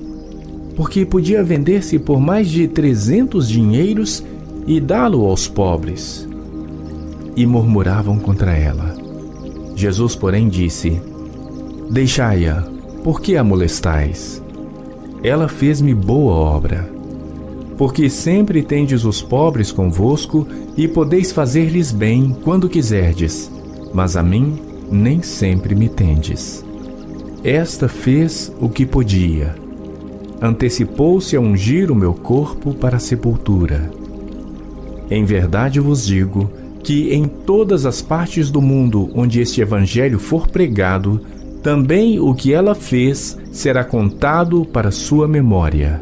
Porque podia vender-se por mais de 300 dinheiros e dá-lo aos pobres. E murmuravam contra ela. Jesus, porém, disse, deixai-a, por que a molestais? Ela fez-me boa obra. Porque sempre tendes os pobres convosco, e podeis fazer-lhes bem quando quiserdes, mas a mim nem sempre me tendes. Esta fez o que podia. Antecipou-se a ungir o meu corpo para a sepultura. Em verdade vos digo que em todas as partes do mundo onde este evangelho for pregado, também o que ela fez será contado para sua memória.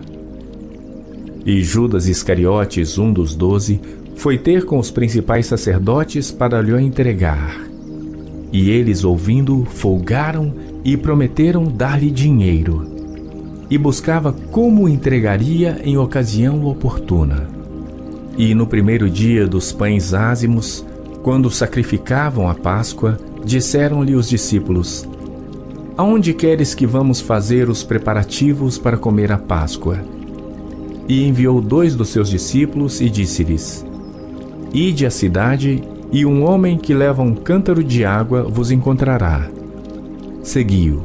E Judas Iscariotes, um dos 12, foi ter com os principais sacerdotes para lhe entregar. E eles, ouvindo, folgaram e prometeram dar-lhe dinheiro. E buscava como o entregaria em ocasião oportuna. E no primeiro dia dos pães ázimos, quando sacrificavam a Páscoa, disseram-lhe os discípulos: Aonde queres que vamos fazer os preparativos para comer a Páscoa? E enviou 2 dos seus discípulos e disse-lhes: Ide à cidade, e um homem que leva um cântaro de água vos encontrará. Segui-o.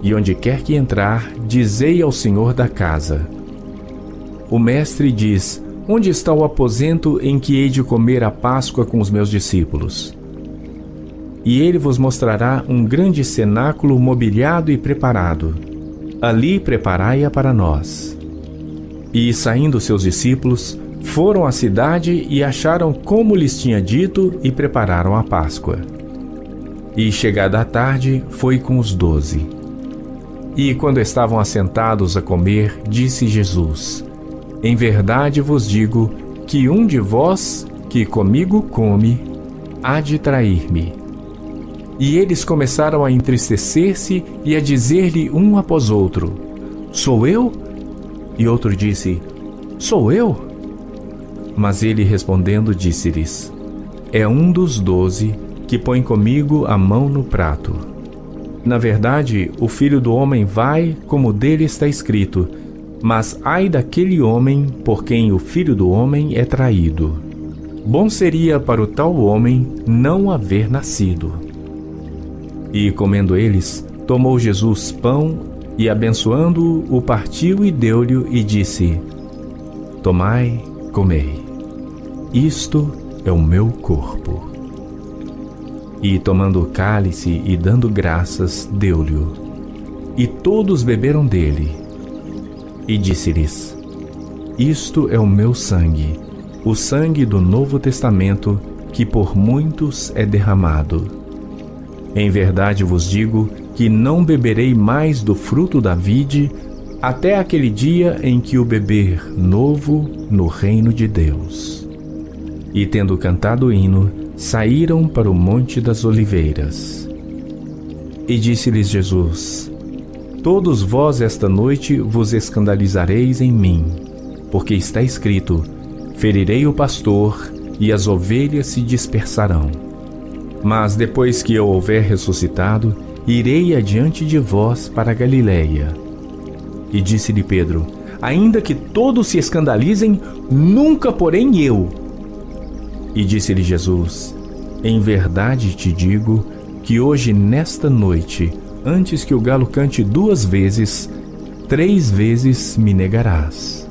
E onde quer que entrar, dizei ao senhor da casa: O mestre diz: Onde está o aposento em que hei de comer a Páscoa com os meus discípulos? E ele vos mostrará um grande cenáculo mobiliado e preparado. Ali preparai-a para nós. E, saindo seus discípulos, foram à cidade e acharam como lhes tinha dito e prepararam a Páscoa. E, chegada a tarde, foi com os 12. E, quando estavam assentados a comer, disse Jesus: Em verdade vos digo que um de vós, que comigo come, há de trair-me. E eles começaram a entristecer-se e a dizer-lhe um após outro: Sou eu? E outro disse: Sou eu? Mas ele respondendo disse-lhes: É um dos 12 que põe comigo a mão no prato. Na verdade, o Filho do Homem vai, como dele está escrito, mas ai daquele homem por quem o Filho do Homem é traído. Bom seria para o tal homem não haver nascido. E comendo eles, tomou Jesus pão e, abençoando-o, o partiu e deu-lhe e disse: Tomai, comei. Isto é o meu corpo. E tomando o cálice e dando graças, deu-lhe. E todos beberam dele. E disse-lhes: Isto é o meu sangue, o sangue do Novo Testamento, que por muitos é derramado. Em verdade vos digo que não beberei mais do fruto da vide, até aquele dia em que o beber novo no reino de Deus. E tendo cantado o hino, saíram para o Monte das Oliveiras. E disse-lhes Jesus: Todos vós esta noite vos escandalizareis em mim, porque está escrito: Ferirei o pastor, e as ovelhas se dispersarão. Mas depois que eu houver ressuscitado, irei adiante de vós para a Galiléia. E disse-lhe Pedro: Ainda que todos se escandalizem, nunca porém eu. E disse-lhe Jesus: Em verdade te digo que hoje nesta noite, antes que o galo cante 2 vezes, 3 vezes me negarás.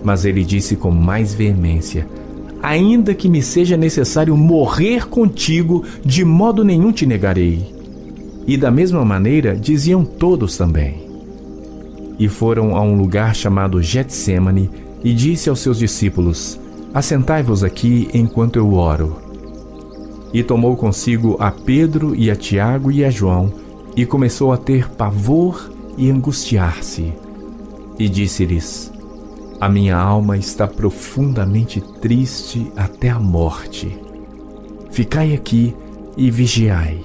Mas ele disse com mais veemência: Ainda que me seja necessário morrer contigo, de modo nenhum te negarei. E da mesma maneira diziam todos também. E foram a um lugar chamado Getsêmani, e disse aos seus discípulos: Assentai-vos aqui enquanto eu oro. E tomou consigo a Pedro e a Tiago e a João, e começou a ter pavor e angustiar-se. E disse-lhes: A minha alma está profundamente triste até a morte. Ficai aqui e vigiai.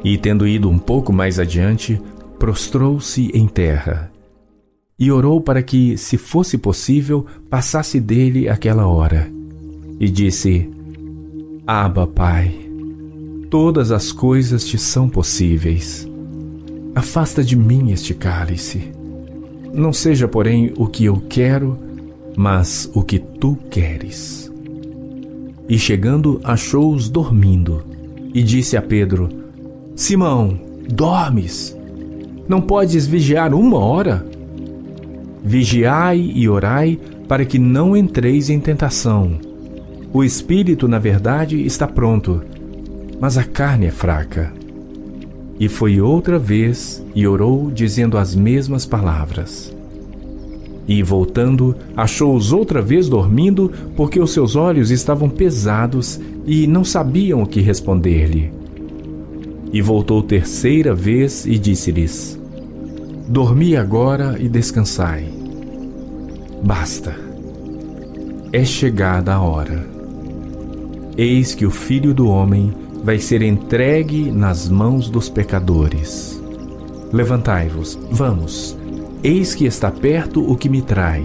E tendo ido um pouco mais adiante, prostrou-se em terra. E orou para que, se fosse possível, passasse dele aquela hora. E disse: Abba, Pai, todas as coisas te são possíveis. Afasta de mim este cálice. Não seja, porém, o que eu quero, mas o que tu queres. E chegando, achou-os dormindo, e disse a Pedro: Simão, dormes? Não podes vigiar 1 hora? Vigiai e orai, para que não entreis em tentação. O espírito, na verdade, está pronto, mas a carne é fraca. E foi outra vez e orou, dizendo as mesmas palavras. E voltando, achou-os outra vez dormindo, porque os seus olhos estavam pesados e não sabiam o que responder-lhe. E voltou terceira vez e disse-lhes: Dormi agora e descansai. Basta. É chegada a hora. Eis que o Filho do Homem vai ser entregue nas mãos dos pecadores. Levantai-vos, vamos, eis que está perto o que me trai.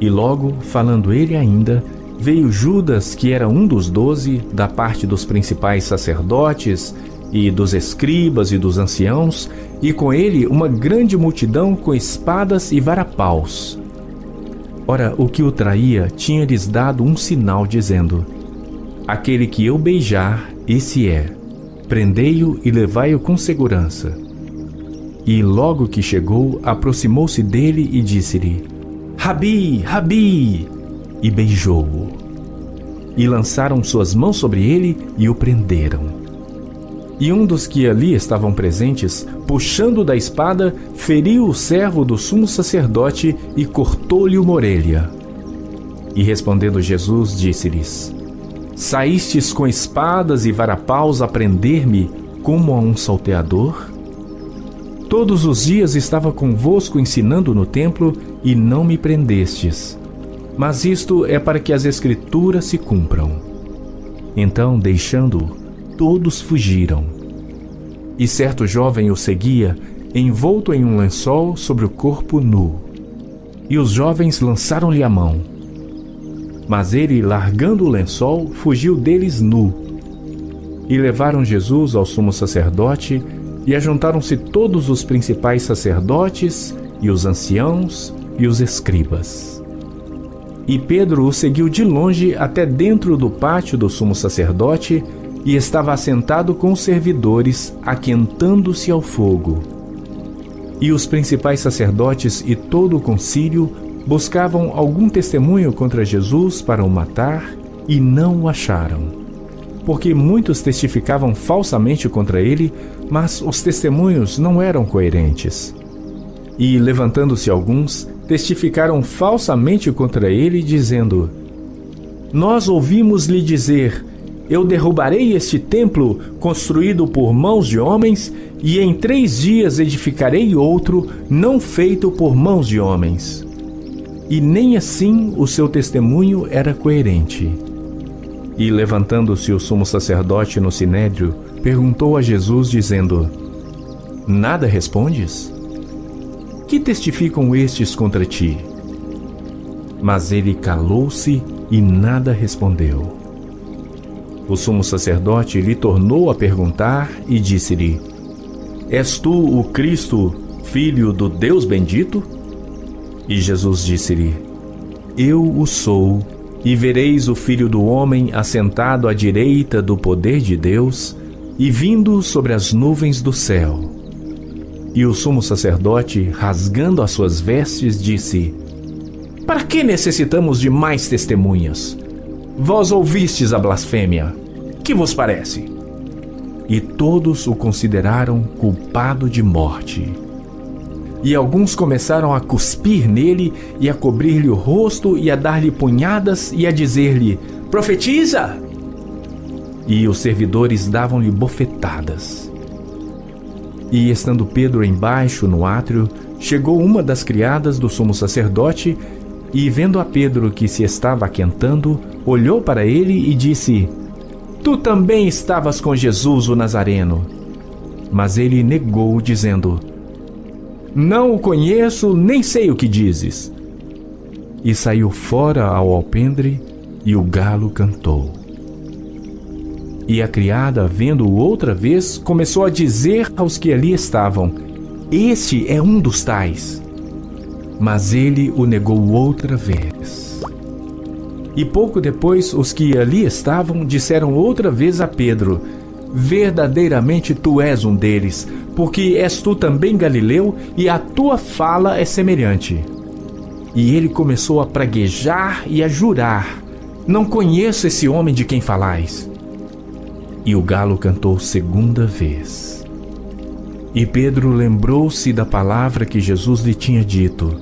E logo, falando ele ainda, veio Judas, que era um dos 12, da parte dos principais sacerdotes, e dos escribas e dos anciãos, e com ele uma grande multidão com espadas e varapaus. Ora, o que o traía tinha-lhes dado um sinal, dizendo: Aquele que eu beijar, esse é. Prendei-o e levai-o com segurança. E logo que chegou, aproximou-se dele e disse-lhe: Rabi, Rabi! E beijou-o. E lançaram suas mãos sobre ele e o prenderam. E um dos que ali estavam presentes, puxando da espada, feriu o servo do sumo sacerdote e cortou-lhe uma orelha. E respondendo Jesus, disse-lhes: Saístes com espadas e varapaus a prender-me como a um salteador? Todos os dias estava convosco ensinando no templo e não me prendestes. Mas isto é para que as Escrituras se cumpram. Então, deixando-o, todos fugiram. E certo jovem o seguia, envolto em um lençol sobre o corpo nu. E os jovens lançaram-lhe a mão. Mas ele, largando o lençol, fugiu deles nu. E levaram Jesus ao sumo sacerdote, e ajuntaram-se todos os principais sacerdotes, e os anciãos, e os escribas. E Pedro o seguiu de longe até dentro do pátio do sumo sacerdote, e estava assentado com os servidores, aquentando-se ao fogo. E os principais sacerdotes e todo o concílio buscavam algum testemunho contra Jesus para o matar, e não o acharam. Porque muitos testificavam falsamente contra ele, mas os testemunhos não eram coerentes. E, levantando-se alguns, testificaram falsamente contra ele, dizendo: Nós ouvimos-lhe dizer: Eu derrubarei este templo construído por mãos de homens, e em 3 dias edificarei outro, não feito por mãos de homens. E nem assim o seu testemunho era coerente. E levantando-se o sumo sacerdote no sinédrio, perguntou a Jesus, dizendo: Nada respondes? Que testificam estes contra ti? Mas ele calou-se e nada respondeu. O sumo sacerdote lhe tornou a perguntar e disse-lhe: És tu o Cristo, filho do Deus bendito? E Jesus disse-lhe: Eu o sou, e vereis o Filho do Homem assentado à direita do poder de Deus, e vindo sobre as nuvens do céu. E o sumo sacerdote, rasgando as suas vestes, disse: Para que necessitamos de mais testemunhas? Vós ouvistes a blasfêmia. Que vos parece? E todos o consideraram culpado de morte. E alguns começaram a cuspir nele, e a cobrir-lhe o rosto, e a dar-lhe punhadas, e a dizer-lhe: Profetiza! E os servidores davam-lhe bofetadas. E estando Pedro embaixo no átrio, chegou uma das criadas do sumo sacerdote, e vendo a Pedro que se estava aquentando, olhou para ele e disse: Tu também estavas com Jesus o Nazareno. Mas ele negou, dizendo: Não o conheço, nem sei o que dizes. E saiu fora ao alpendre, e o galo cantou. E a criada, vendo-o outra vez, começou a dizer aos que ali estavam: Este é um dos tais. Mas ele o negou outra vez. E pouco depois, os que ali estavam disseram outra vez a Pedro: Verdadeiramente tu és um deles, porque és tu também Galileu, e a tua fala é semelhante. E ele começou a praguejar e a jurar: Não conheço esse homem de quem falais. E o galo cantou segunda vez. E Pedro lembrou-se da palavra que Jesus lhe tinha dito: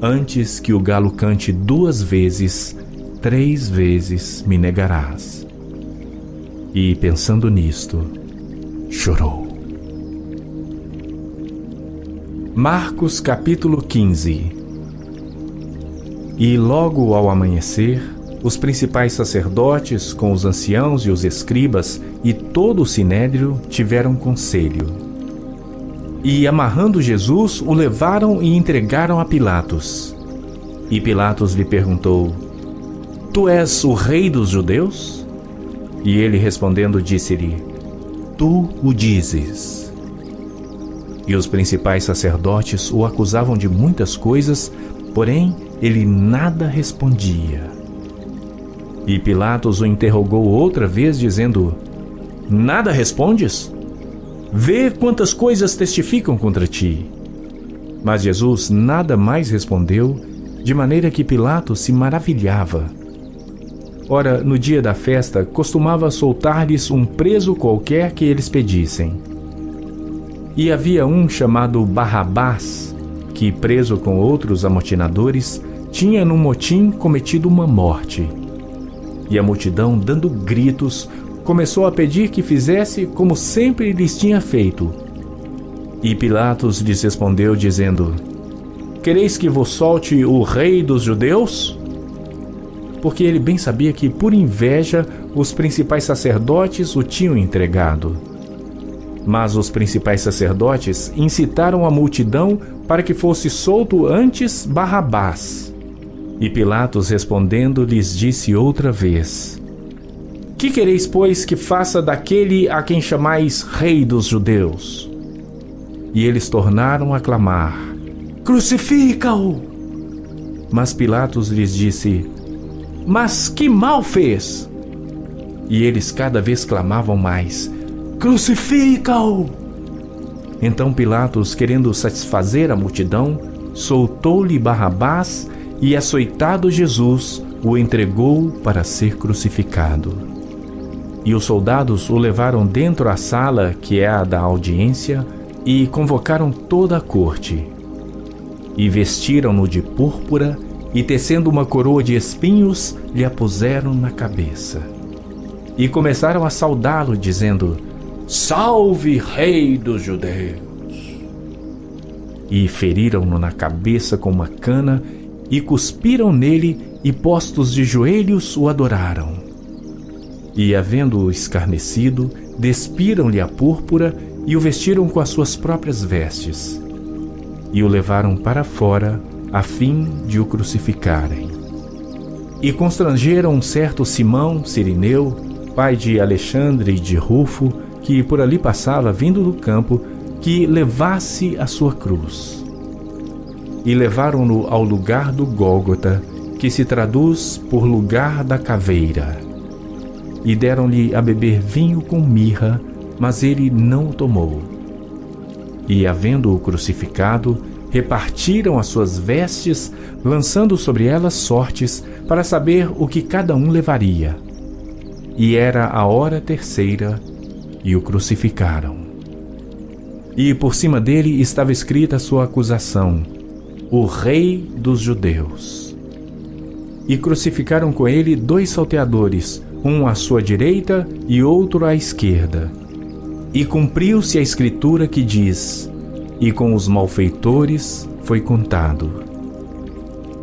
Antes que o galo cante 2 vezes, 3 vezes me negarás. E pensando nisto, chorou. Marcos capítulo 15. E logo ao amanhecer, os principais sacerdotes, com os anciãos e os escribas, e todo o sinédrio tiveram conselho. E amarrando Jesus, o levaram e entregaram a Pilatos. E Pilatos lhe perguntou: Tu és o rei dos judeus? E ele respondendo disse-lhe: Tu o dizes. E os principais sacerdotes o acusavam de muitas coisas, porém ele nada respondia. E Pilatos o interrogou outra vez, dizendo: Nada respondes? Vê quantas coisas testificam contra ti. Mas Jesus nada mais respondeu, de maneira que Pilatos se maravilhava. Ora, no dia da festa, costumava soltar-lhes um preso qualquer que eles pedissem. E havia um chamado Barrabás, que, preso com outros amotinadores, tinha num motim cometido uma morte. E a multidão, dando gritos, começou a pedir que fizesse como sempre lhes tinha feito. E Pilatos lhes respondeu, dizendo: Quereis que vos solte o rei dos judeus? Porque ele bem sabia que, por inveja, os principais sacerdotes o tinham entregado. Mas os principais sacerdotes incitaram a multidão para que fosse solto antes Barrabás. E Pilatos, respondendo, lhes disse outra vez: Que quereis, pois, que faça daquele a quem chamais rei dos judeus? E eles tornaram a clamar: Crucifica-o! Mas Pilatos lhes disse: Mas que mal fez? E eles cada vez clamavam mais: Crucifica-o! Então Pilatos, querendo satisfazer a multidão, soltou-lhe Barrabás e, açoitado Jesus, o entregou para ser crucificado. E os soldados o levaram dentro à sala, que é a da audiência, e convocaram toda a corte. E vestiram-no de púrpura, e tecendo uma coroa de espinhos, lhe a puseram na cabeça. E começaram a saudá-lo, dizendo: Salve, Rei dos Judeus! E feriram-no na cabeça com uma cana, e cuspiram nele, e postos de joelhos o adoraram. E, havendo-o escarnecido, despiram-lhe a púrpura, e o vestiram com as suas próprias vestes. E o levaram para fora, a fim de o crucificarem. E constrangeram um certo Simão Cirineu, pai de Alexandre e de Rufo, que por ali passava vindo do campo, que levasse a sua cruz. E levaram-no ao lugar do Gólgota, que se traduz por lugar da caveira. E deram-lhe a beber vinho com mirra, mas ele não o tomou. E, havendo-o crucificado, repartiram as suas vestes, lançando sobre elas sortes, para saber o que cada um levaria. E era a hora terceira, e o crucificaram. E por cima dele estava escrita a sua acusação: O Rei dos Judeus. E crucificaram com ele 2 salteadores, um à sua direita e outro à esquerda. E cumpriu-se a escritura que diz: E com os malfeitores foi contado.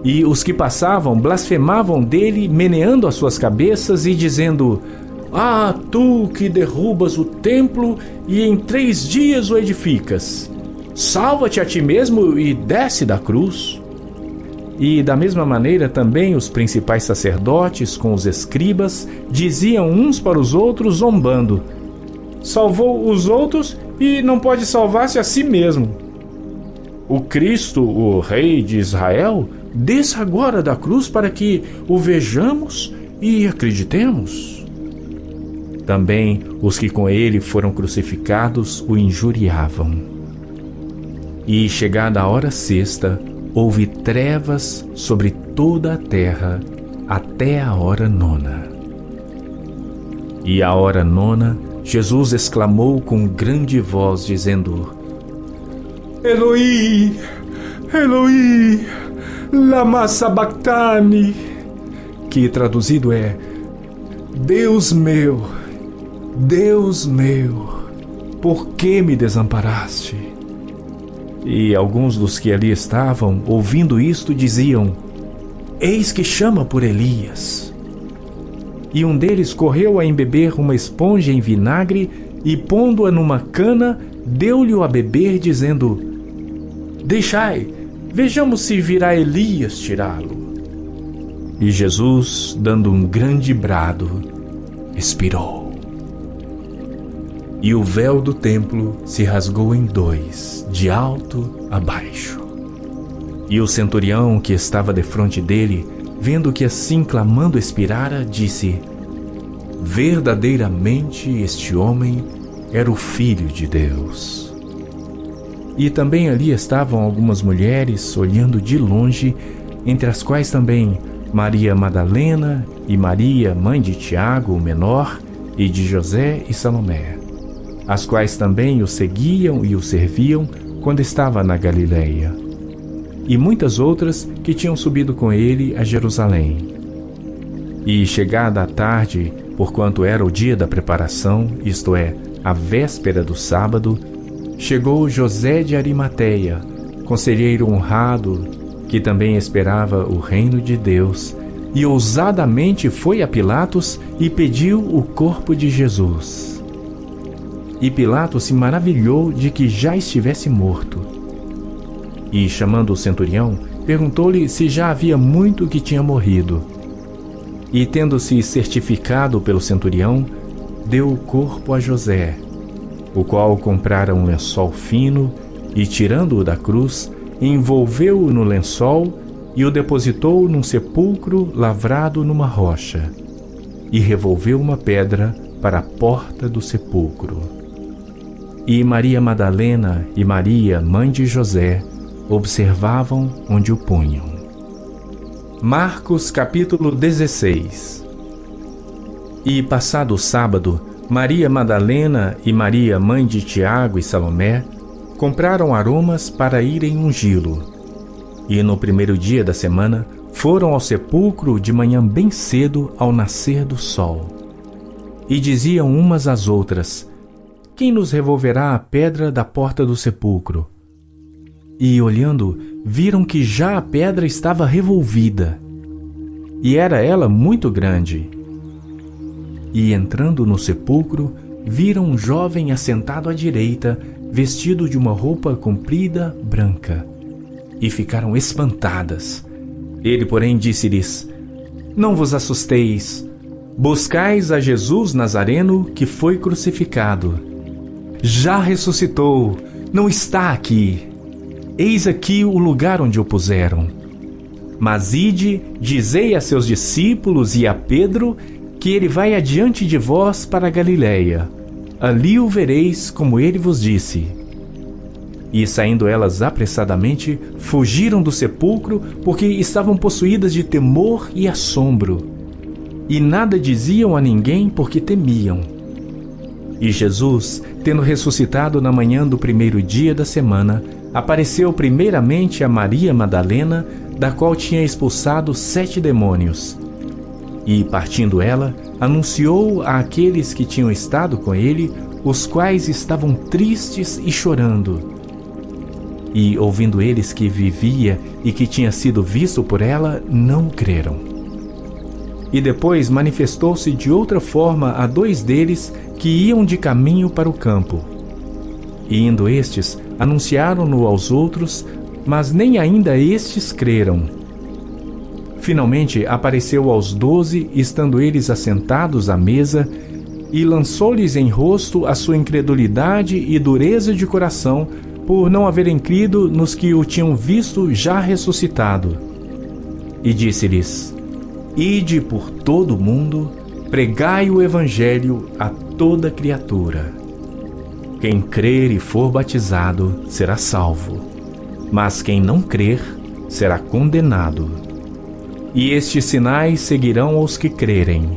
E os que passavam blasfemavam dele, meneando as suas cabeças e dizendo: Ah, tu que derrubas o templo e em 3 dias o edificas, salva-te a ti mesmo e desce da cruz. E da mesma maneira também os principais sacerdotes com os escribas diziam uns para os outros, zombando: Salvou os outros e não pode salvar-se a si mesmo. O Cristo, o Rei de Israel, desça agora da cruz para que o vejamos e acreditemos. Também os que com ele foram crucificados o injuriavam. E, chegada a hora sexta, houve trevas sobre toda a terra até a hora 9. E à hora 9, Jesus exclamou com grande voz, dizendo: Eloi, Eloi, lama sabachthani, que traduzido é: Deus meu, por que me desamparaste? E alguns dos que ali estavam, ouvindo isto, diziam: Eis que chama por Elias. E um deles correu a embeber uma esponja em vinagre e, pondo-a numa cana, deu-lhe a beber, dizendo: Deixai, vejamos se virá Elias tirá-lo. E Jesus, dando um grande brado, expirou. E o véu do templo se rasgou em dois, de alto a baixo. E o centurião que estava defronte dele, vendo que assim clamando expirara, disse: Verdadeiramente este homem era o Filho de Deus. E também ali estavam algumas mulheres olhando de longe, entre as quais também Maria Madalena e Maria, mãe de Tiago, o menor, e de José e Salomé, as quais também o seguiam e o serviam quando estava na Galileia, e muitas outras que tinham subido com ele a Jerusalém. E chegada a tarde, porquanto era o dia da preparação, isto é, a véspera do sábado, chegou José de Arimateia, conselheiro honrado, que também esperava o reino de Deus, e ousadamente foi a Pilatos e pediu o corpo de Jesus. E Pilatos se maravilhou de que já estivesse morto. E, chamando o centurião, perguntou-lhe se já havia muito que tinha morrido. E, tendo-se certificado pelo centurião, deu o corpo a José, o qual comprara um lençol fino e, tirando-o da cruz, envolveu-o no lençol e o depositou num sepulcro lavrado numa rocha, e revolveu uma pedra para a porta do sepulcro. E Maria Madalena e Maria, mãe de José, observavam onde o punham. Marcos capítulo 16. E passado o sábado, Maria Madalena e Maria, mãe de Tiago e Salomé, compraram aromas para irem ungí-lo. E no primeiro dia da semana, foram ao sepulcro de manhã bem cedo, ao nascer do sol. E diziam umas às outras: Quem nos revolverá a pedra da porta do sepulcro? E, olhando, viram que já a pedra estava revolvida, e era ela muito grande. E, entrando no sepulcro, viram um jovem assentado à direita, vestido de uma roupa comprida branca, e ficaram espantadas. Ele, porém, disse-lhes: Não vos assusteis, buscais a Jesus Nazareno, que foi crucificado. Já ressuscitou, não está aqui. Eis aqui o lugar onde o puseram. Mas ide, dizei a seus discípulos e a Pedro que ele vai adiante de vós para a Galileia. Ali o vereis, como ele vos disse. E, saindo elas apressadamente, fugiram do sepulcro, porque estavam possuídas de temor e assombro. E nada diziam a ninguém, porque temiam. E Jesus, tendo ressuscitado na manhã do primeiro dia da semana, apareceu primeiramente a Maria Madalena, da qual tinha expulsado 7 demônios. E, partindo ela, anunciou a aqueles que tinham estado com ele, os quais estavam tristes e chorando. E, ouvindo eles que vivia e que tinha sido visto por ela, não creram. E depois manifestou-se de outra forma a 2 deles que iam de caminho para o campo. E, indo estes, anunciaram-no aos outros, mas nem ainda estes creram. Finalmente apareceu aos 12, estando eles assentados à mesa, e lançou-lhes em rosto a sua incredulidade e dureza de coração, por não haverem crido nos que o tinham visto já ressuscitado. E disse-lhes: Ide por todo o mundo, pregai o evangelho a toda criatura. Quem crer e for batizado será salvo, mas quem não crer será condenado. E estes sinais seguirão aos que crerem.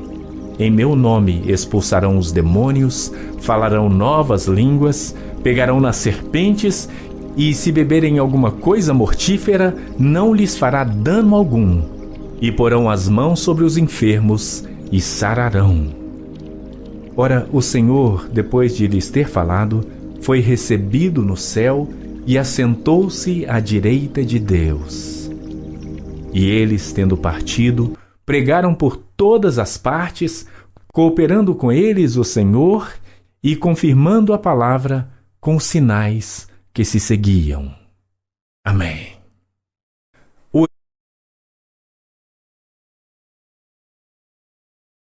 Em meu nome expulsarão os demônios, falarão novas línguas, pegarão nas serpentes, e se beberem alguma coisa mortífera, não lhes fará dano algum. E porão as mãos sobre os enfermos e sararão. Ora, o Senhor, depois de lhes ter falado, foi recebido no céu e assentou-se à direita de Deus. E eles, tendo partido, pregaram por todas as partes, cooperando com eles o Senhor e confirmando a palavra com os sinais que se seguiam. Amém.